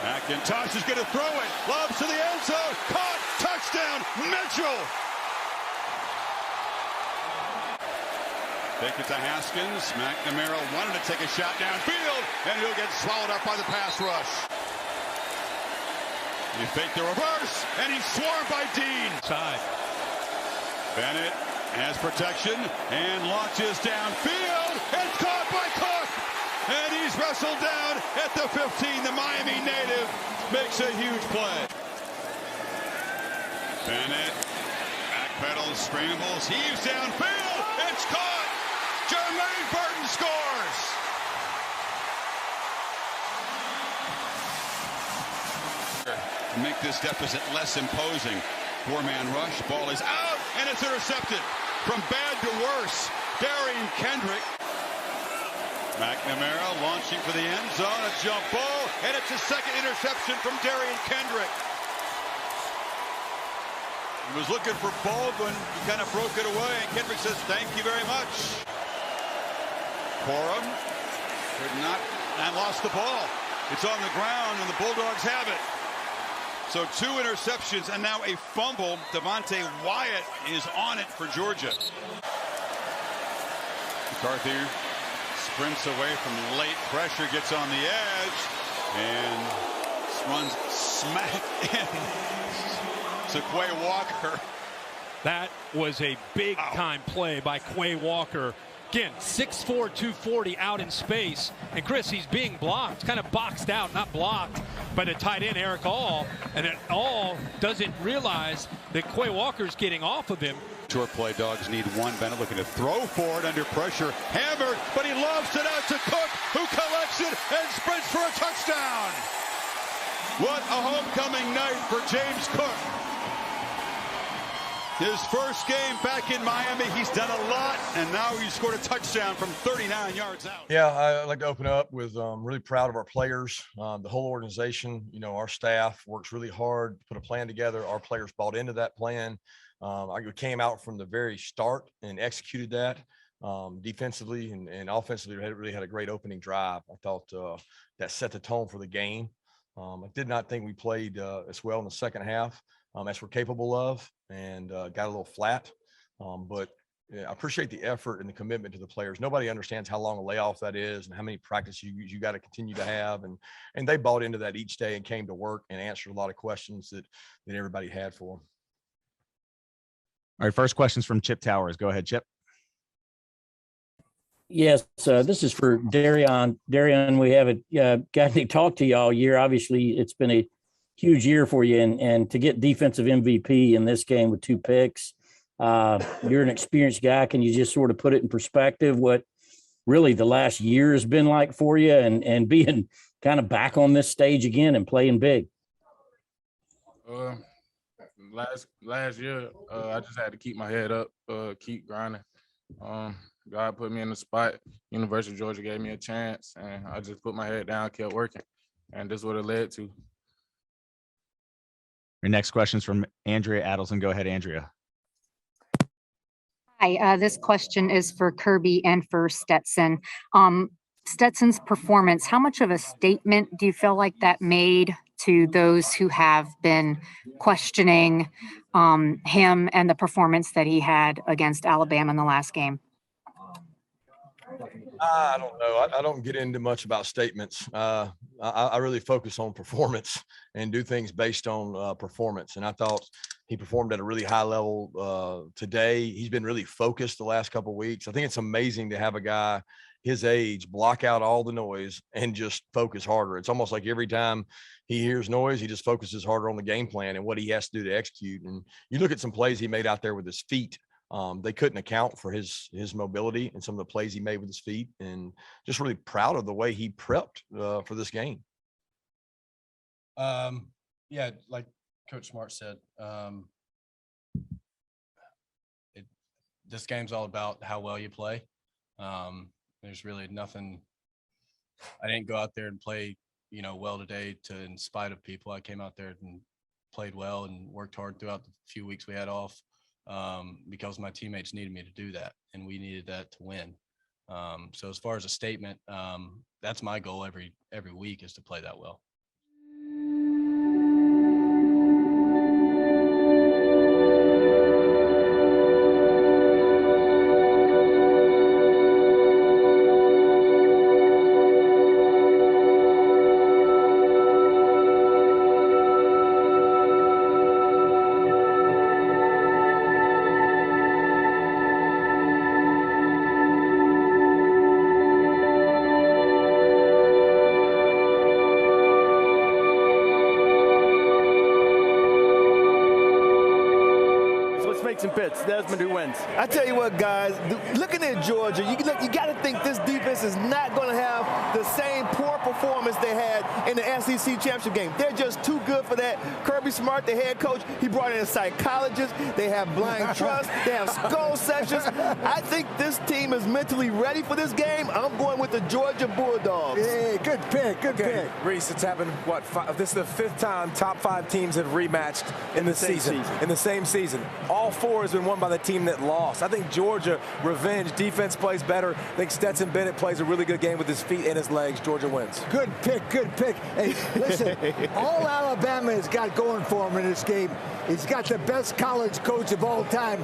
McIntosh is going to throw it. Lobs to the end zone. Caught. Touchdown. Mitchell. Take it to Haskins. McNamara wanted to take a shot downfield, and he'll get swallowed up by the pass rush. He faked the reverse, and he's swarmed by Dean. Side. Bennett has protection and launches downfield. It's caught by Cook, and he's wrestled down at the 15. The Miami native makes a huge play. Bennett backpedals, scrambles, heaves downfield. It's caught. Jermaine Burton scores. Make this deficit less imposing. 4-man rush, ball is out, and it's intercepted. From bad to worse, Darian Kendrick. McNamara launching for the end zone, a jump ball, and it's a second interception from Darian Kendrick. He was looking for Baldwin, he kind of broke it away, and Kendrick says, thank you very much. Corum could not, and lost the ball. It's on the ground, and the Bulldogs have it. So 2 interceptions and now a fumble. Devontae Wyatt is on it for Georgia. McCarthy sprints away from late pressure, gets on the edge, and runs smack in to Quay Walker. That was a big-time play by Quay Walker. Again, 6'4", 240 out in space. And Chris, he's being blocked, kind of boxed out, not blocked, by the tight end, Eric All. And it All doesn't realize that Quay Walker's getting off of him. Short play, Dogs need one. Bennett looking to throw for it under pressure. Hammered, but he lobs it out to Cook, who collects it and sprints for a touchdown. What a homecoming night for James Cook. His first game back in Miami, he's done a lot, and now he scored a touchdown from 39 yards out. Yeah, I'd like to open up with really proud of our players, the whole organization. You know, our staff works really hard to put a plan together. Our players bought into that plan. I came out from the very start and executed that defensively and offensively. We really had a great opening drive. I thought that set the tone for the game. I did not think we played as well in the second half as we're capable of, and got a little flat. But I appreciate the effort and the commitment to the players. Nobody understands how long a layoff that is and how many practices you got to continue to have. And they bought into that each day and came to work and answered a lot of questions that everybody had for them. All right, first question's from Chip Towers. Go ahead, Chip. Yes, this is for Darian. Darian, we haven't gotten to talk to you all year. Obviously, it's been a huge year for you, and to get defensive MVP in this game with 2 picks, you're an experienced guy. Can you just sort of put it in perspective what really the last year has been like for you, and being kind of back on this stage again and playing big? Last year, I just had to keep my head up, keep grinding. God put me in the spot. University of Georgia gave me a chance, and I just put my head down, kept working, and this is what it led to. Your next question is from Andrea Adelson. Go ahead, Andrea. Hi, this question is for Kirby and for Stetson. Stetson's performance, how much of a statement do you feel like that made to those who have been questioning him and the performance that he had against Alabama in the last game? I don't know. I don't get into much about statements. I really focus on performance and do things based on performance. And I thought he performed at a really high level today. He's been really focused the last couple of weeks. I think it's amazing to have a guy his age block out all the noise and just focus harder. It's almost like every time he hears noise, he just focuses harder on the game plan and what he has to do to execute. And you look at some plays he made out there with his feet. They couldn't account for his mobility and some of the plays he made with his feet, and just really proud of the way he prepped for this game. Yeah, like Coach Smart said, this game's all about how well you play. There's really nothing. I didn't go out there and play, well today in spite of people. I came out there and played well and worked hard throughout the few weeks we had off. Because my teammates needed me to do that, and we needed that to win. So as far as a statement, that's my goal every week, is to play that well. Desmond, who wins? I tell you what, guys, looking at Georgia, you got to think this defense is not going to have the same poor performance they had in the SEC championship game. They're just too good for that. Kirby Smart, the head coach, he brought in a psychologist. They have blind trust. They have skull sessions. I think this team is mentally ready for this game. I'm going with the Georgia Bulldogs. Yeah, good pick, good pick. Reese, it's happened, this is the 5th time top 5 teams have rematched in the season. In the same season. All 4 has been won by the team that lost. I think Georgia, revenge, defense plays better. I think Stetson Bennett plays a really good game with his feet and his legs. Georgia wins. Good pick, good pick. Hey, listen, all Alabama has got going for him in this game, he's got the best college coach of all time.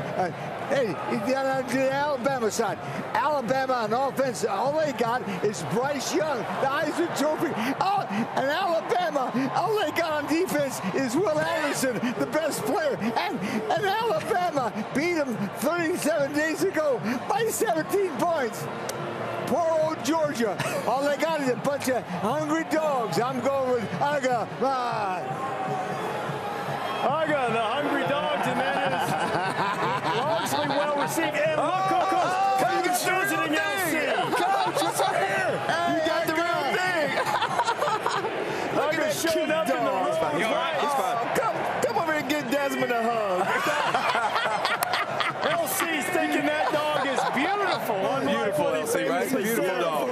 Hey, on the Alabama side, Alabama on offense, all they got is Bryce Young, the Heisman Trophy. Oh, and Alabama, all they got on defense is Will Anderson, the best player. And Alabama beat him 37 days ago by 17 points. Poor old Georgia. All they got is a bunch of hungry dogs. I'm going with Aga. Aga, the hungry dogs, and that is largely well received. And look, Coach visiting LC. Coach, what's up here? You got the real thing. Aga showing up in the room. He's fine. Come over and get Desmond a hug. LC's thinking that dog is beautiful. Beautiful, LC, right? Beautiful dog.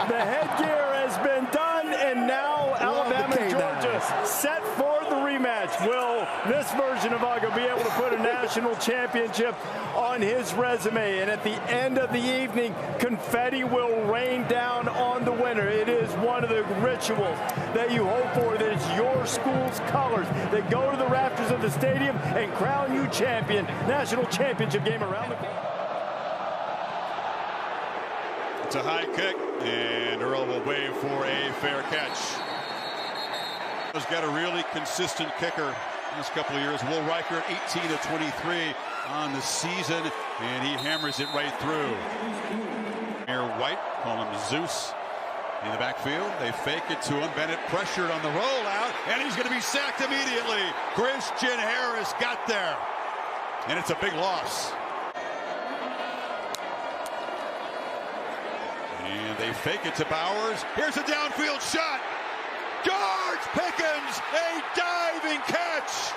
The headgear has been done, and now Alabama and Georgia set for the rematch. Will this version of Aga be able to put a national championship on his resume? And at the end of the evening, confetti will rain down on the winner. It is one of the rituals that you hope for, that it's your school's colors that go to the rafters of the stadium and crown you champion. National championship game around the corner. It's a high kick, and Earl will wave for a fair catch. He's got a really consistent kicker in this couple of years. Will Riker, 18 of 23 on the season, and he hammers it right through. Mayor White, call him Zeus, in the backfield. They fake it to him. Bennett pressured on the rollout, and he's going to be sacked immediately. Christian Harris got there, and it's a big loss. And they fake it to Bowers. Here's a downfield shot. George Pickens, a diving catch.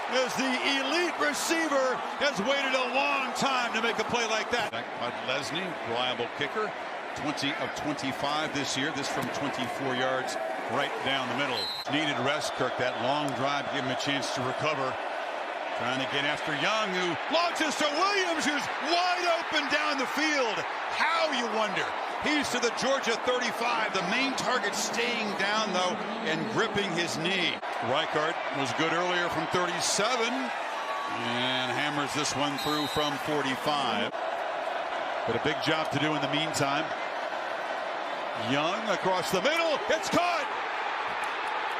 As the elite receiver has waited a long time to make a play like that. Lesney, reliable kicker, 20 of 25 this year. This from 24 yards right down the middle. Needed rest, Kirk. That long drive, give him a chance to recover. Trying to get after Young, who launches to Williams, who's wide open down the field. How, you wonder? He's to the Georgia 35. The main target staying down, though, and gripping his knee. Reichard was good earlier from 37 and hammers this one through from 45. But a big job to do in the meantime. Young across the middle. It's caught.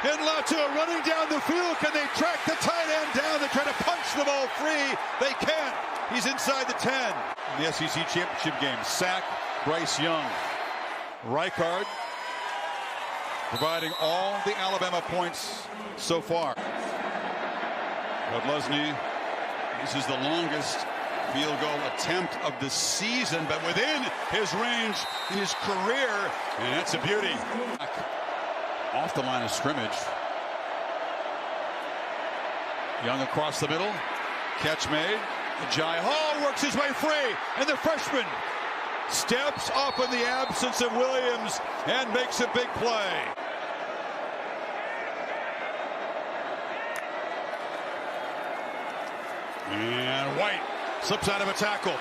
And Latu running down the field. Can they track the tight end down? They try to punch the ball free. They can't. He's inside the 10. In the SEC championship game. Sack Bryce Young. Reichard providing all the Alabama points so far. But Lesney, this is the longest field goal attempt of the season, but within his range in his career, and that's a beauty. Off the line of scrimmage. Young across the middle. Catch made. Jai Hall works his way free, and the freshman steps up in the absence of Williams and makes a big play. And White slips out of a tackle.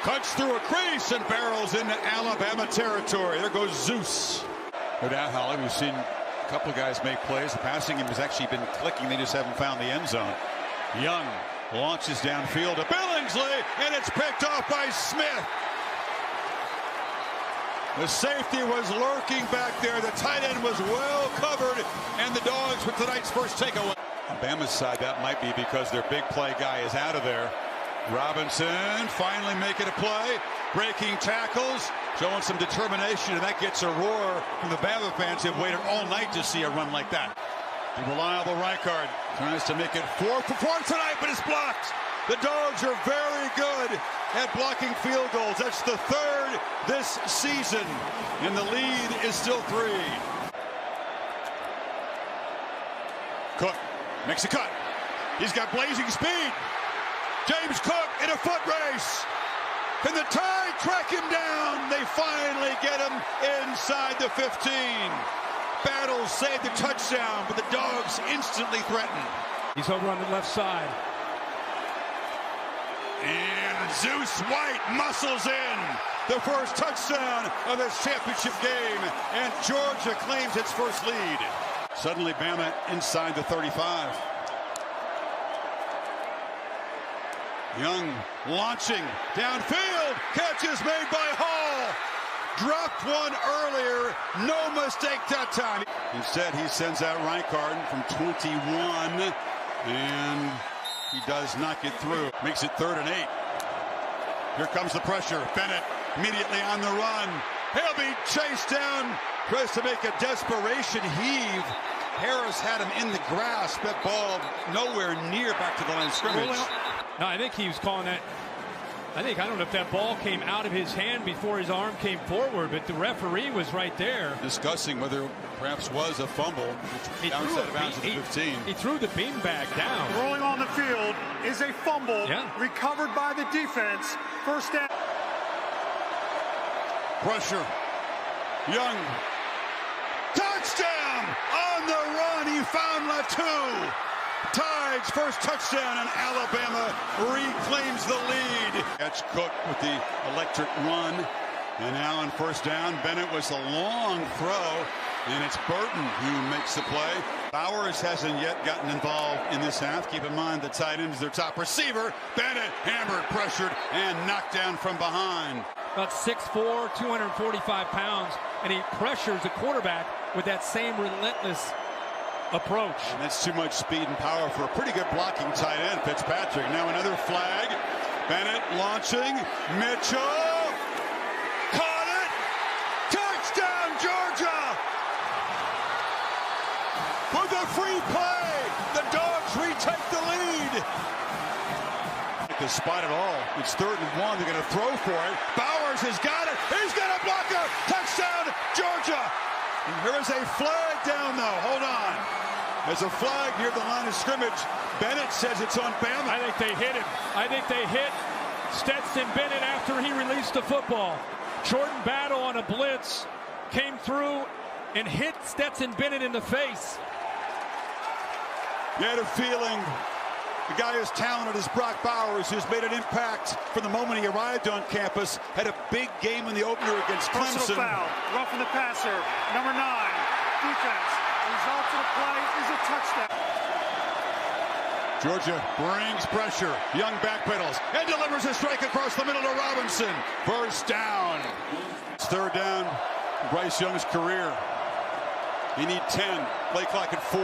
Cuts through a crease and barrels into Alabama territory. There goes Zeus. No doubt, Holly, we've seen a couple of guys make plays. The passing game has actually been clicking. They just haven't found the end zone. Young launches downfield to Billingsley, and it's picked off by Smith. The safety was lurking back there. The tight end was well covered, and the Dogs with tonight's first takeaway. Alabama's side, that might be because their big play guy is out of there. Robinson finally making a play, breaking tackles, showing some determination, and that gets a roar from the Bama fans who have waited all night to see a run like that. The reliable Reichard tries to make it 4 for 4 tonight, but it's blocked. The Dogs are very good at blocking field goals. That's the 3rd this season, and the lead is still 3. Cook makes a cut. He's got blazing speed. James Cook in a foot race. Can the Tide track him down? They finally get him inside the 15. Battles saved the touchdown, but the Dogs instantly threaten. He's over on the left side. And Zeus White muscles in. The first touchdown of this championship game, and Georgia claims its first lead. Suddenly Bama inside the 35. Young launching downfield. Catch is made by Hall. Dropped one earlier. No mistake that time. Instead, he sends out Reichard from 21. And he does not get through. Makes it 3rd and 8. Here comes the pressure. Bennett immediately on the run. He'll be chased down. Tries to make a desperation heave. Harris had him in the grasp. That ball nowhere near back to the line of scrimmage. No, I think he was calling that. I don't know if that ball came out of his hand before his arm came forward, but the referee was right there. Discussing whether perhaps was a fumble. Outside of bounds at the 15. He threw the beanbag down. Rolling on the field is a fumble. Recovered by the defense. First down. Pressure. Young. Touchdown! On the run, he found Latu. Tide's first touchdown, and Alabama reclaims the lead. Catch Cook with the electric run. And now on first down, Bennett was a long throw, and it's Burton who makes the play. Bowers hasn't yet gotten involved in this half. Keep in mind the tight end is their top receiver. Bennett hammered, pressured, and knocked down from behind. About 6'4", 245 pounds, and he pressures the quarterback with that same relentless approach. And that's too much speed and power for a pretty good blocking tight end, Fitzpatrick. Now another flag. Bennett launching. Mitchell. Caught it. Touchdown, Georgia. With a free play, the Dogs retake the lead. The spot at all. It's 3rd and 1. They're going to throw for it. Bowers has got it. He's got a blocker. Touchdown, Georgia. And here is a flag down, though. Hold on. There's a flag near the line of scrimmage. Bennett says it's on Bama. I think they hit him. I think they hit Stetson Bennett after he released the football. Jordan Battle on a blitz came through and hit Stetson Bennett in the face. You had a feeling the guy as talented as Brock Bowers, who's made an impact from the moment he arrived on campus, had a big game in the opener against Clemson. Personal foul, roughing the passer, number 9, defense. Result of the play is a touchdown. Georgia brings pressure. Young backpedals and delivers a strike across the middle to Robinson. First down. It's third down. Bryce Young's career. He need 10. Play clock at 4.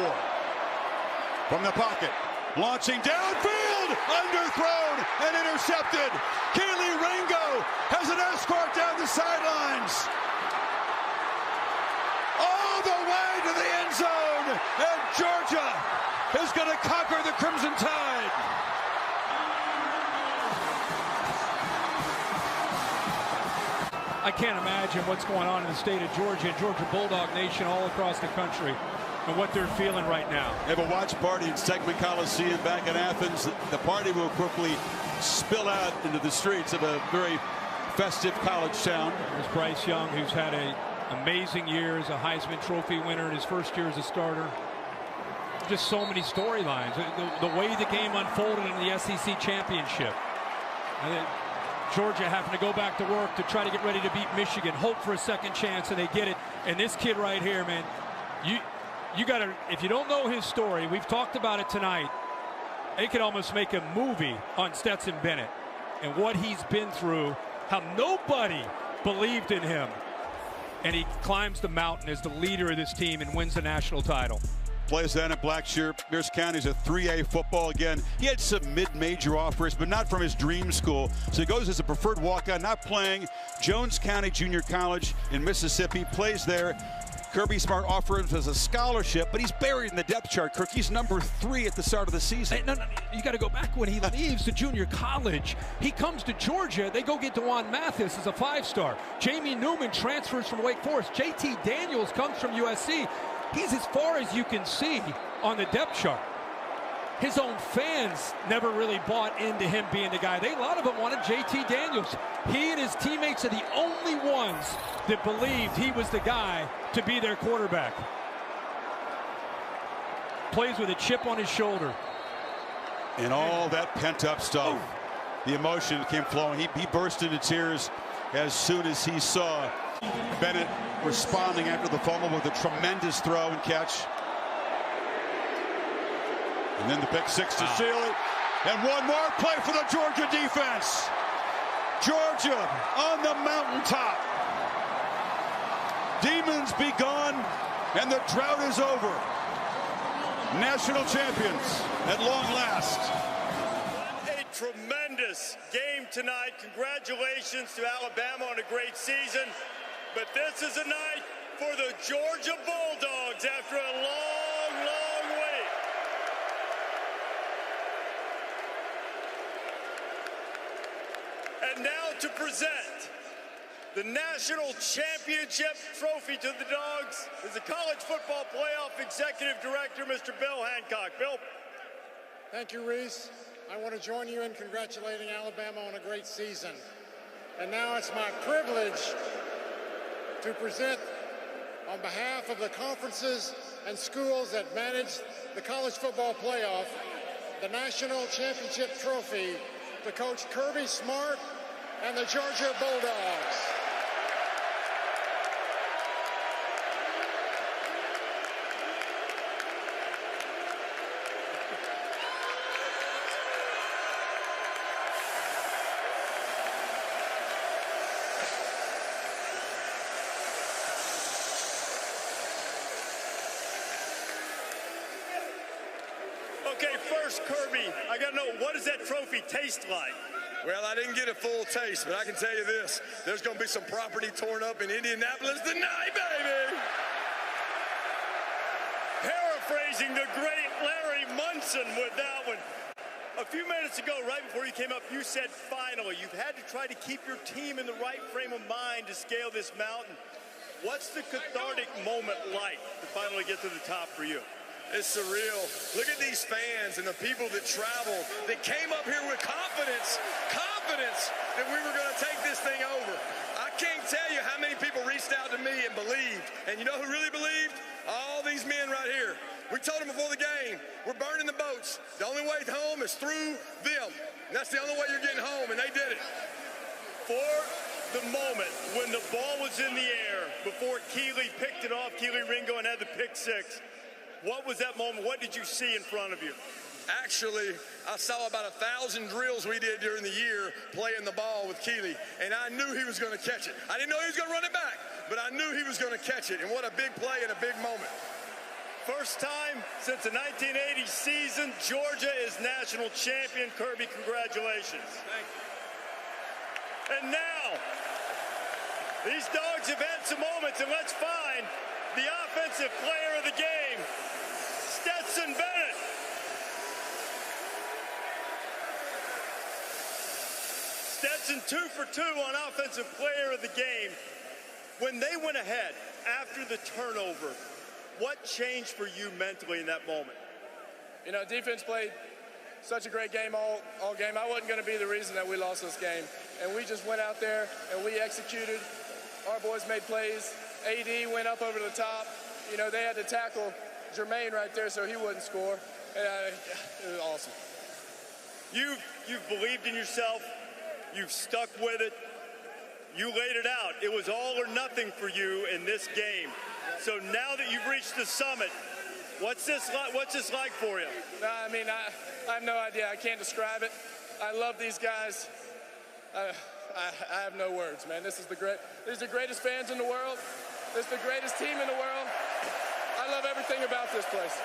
From the pocket. Launching downfield. Underthrown and intercepted. Keely Ringo has an escort down the sidelines. All the way to the end zone. And Georgia is going to conquer the Crimson Tide. I can't imagine what's going on in the state of Georgia and Georgia Bulldog Nation all across the country and what they're feeling right now. They have a watch party in Stegman Coliseum back in Athens. The party will quickly spill out into the streets of a very festive college town. There's Bryce Young, who's had an amazing year as a Heisman Trophy winner in his first year as a starter. Just so many storylines. The way the game unfolded in the SEC championship. Georgia having to go back to work to try to get ready to beat Michigan, hope for a second chance, and they get it. And this kid right here, man, you got to, if you don't know his story, we've talked about it tonight, they could almost make a movie on Stetson Bennett and what he's been through, how nobody believed in him. And he climbs the mountain as the leader of this team and wins the national title. Plays that in Blackshear. Pierce County's a 3A football again. He had some mid-major offers, but not from his dream school. So he goes as a preferred walk-on, not playing. Jones County Junior College in Mississippi, plays there. Kirby Smart offers as a scholarship, but he's buried in the depth chart. Kirk, he's number 3 at the start of the season. Hey, no, you got to go back when he leaves the junior college. He comes to Georgia. They go get DeJuan Mathis as a 5-star. Jamie Newman transfers from Wake Forest. JT Daniels comes from USC. He's as far as you can see on the depth chart. His own fans never really bought into him being the guy. A lot of them wanted JT Daniels. He and his teammates are the only ones that believed he was the guy to be their quarterback. Plays with a chip on his shoulder. And all that pent-up stuff. The emotion came flowing. He burst into tears as soon as he saw Bennett responding after the fumble with a tremendous throw and catch. And then the pick 6 to seal it. And one more play for the Georgia defense. Georgia on the mountaintop. Demons be gone, and the drought is over. National champions at long last. What a tremendous game tonight. Congratulations to Alabama on a great season. But this is a night for the Georgia Bulldogs after a long, long wait. And now to present the National Championship Trophy to the Dogs is the College Football Playoff Executive Director, Mr. Bill Hancock. Bill. Thank you, Reese. I want to join you in congratulating Alabama on a great season. And now it's my privilege to present on behalf of the conferences and schools that manage the College Football Playoff, the National Championship Trophy to Coach Kirby Smart and the Georgia Bulldogs. Okay, first, Kirby, I got to know, what does that trophy taste like? Well, I didn't get a full taste, but I can tell you this. There's going to be some property torn up in Indianapolis tonight, baby! Paraphrasing the great Larry Munson with that one. A few minutes ago, right before you came up, you said finally. You've had to try to keep your team in the right frame of mind to scale this mountain. What's the cathartic moment like to finally get to the top for you? It's surreal. Look at these fans and the people that traveled, that came up here with confidence that we were going to take this thing over. I can't tell you how many people reached out to me and believed. And you know who really believed? All these men right here. We told them before the game, we're burning the boats. The only way home is through them. And that's the only way you're getting home, and they did it. For the moment when the ball was in the air, before Keeley picked it off, Keeley Ringo, and had the pick six, what was that moment? What did you see in front of you? Actually, I saw about 1,000 drills we did during the year playing the ball with Keeley, and I knew he was going to catch it. I didn't know he was going to run it back, but I knew he was going to catch it, and what a big play and a big moment. First time since the 1980 season, Georgia is national champion. Kirby, congratulations. Thank you. And now, these Dogs have had some moments, and let's find the offensive player of the game, Stetson Bennett. Stetson 2 for 2 on offensive player of the game. When they went ahead after the turnover, what changed for you mentally in that moment? You know, defense played such a great game all game. I wasn't going to be the reason that we lost this game. And we just went out there and we executed. Our boys made plays. AD went up over the top. You know, they had to tackle Jermaine right there so he wouldn't score. And, it was awesome. You've believed in yourself. You've stuck with it. You laid it out. It was all or nothing for you in this game. So now that you've reached the summit, what's this like for you? I mean, I have no idea. I can't describe it. I love these guys. I have no words, man. These are the greatest fans in the world. This is the greatest team in the world. I love everything about this place.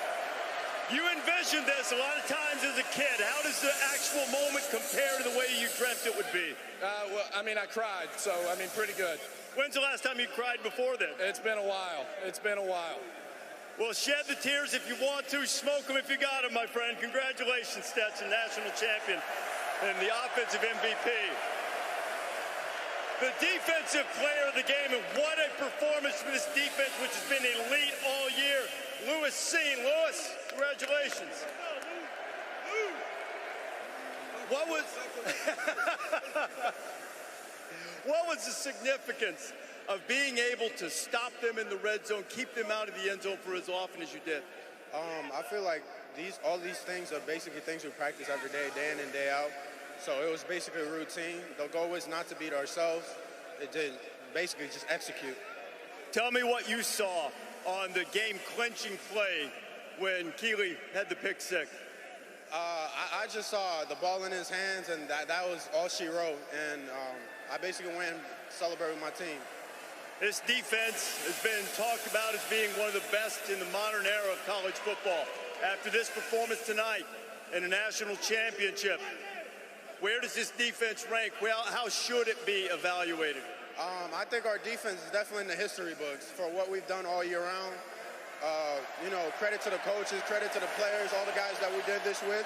You envisioned this a lot of times as a kid. How does the actual moment compare to the way you dreamt it would be? Well, I mean, I cried, so, I mean, pretty good. When's the last time you cried before then? It's been a while. It's been a while. Well, shed the tears if you want to. Smoke them if you got them, my friend. Congratulations, Stetson, national champion and the offensive MVP. The defensive player of the game, and what a performance for this defense, which has been elite all year. Lewis Seen. Lewis, congratulations. What was the significance of being able to stop them in the red zone, keep them out of the end zone for as often as you did? I feel like all these things are basically things we practice every day, day in and day out. So it was basically a routine. The goal was not to beat ourselves. It did basically just execute. Tell me what you saw on the game-clinching play when Keeley had the pick six. I just saw the ball in his hands, and that was all she wrote. And I basically went and celebrated with my team. This defense has been talked about as being one of the best in the modern era of college football. After this performance tonight in a national championship, where does this defense rank? Well, how should it be evaluated? I think our defense is definitely in the history books for what we've done all year round. Credit to the coaches, credit to the players, all the guys that we did this with.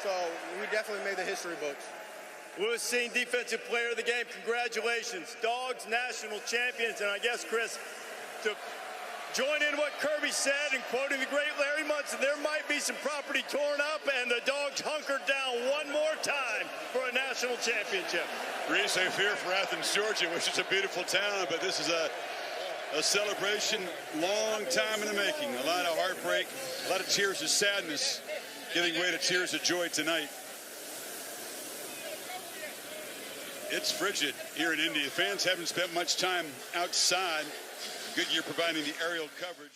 So we definitely made the history books. Lewis Seen, defensive player of the game. Congratulations. Dogs, national champions. And I guess, Chris, to join in what Kirby said and quoting the great Larry Munson, there might be some property torn up and the Dogs hunkered down one more time for a national championship. Reese, I fear for Athens, Georgia, which is a beautiful town, but this is a celebration long time in the making. A lot of heartbreak, a lot of tears of sadness, giving way to tears of joy tonight. It's frigid here in Indy. Fans haven't spent much time outside. Goodyear providing the aerial coverage.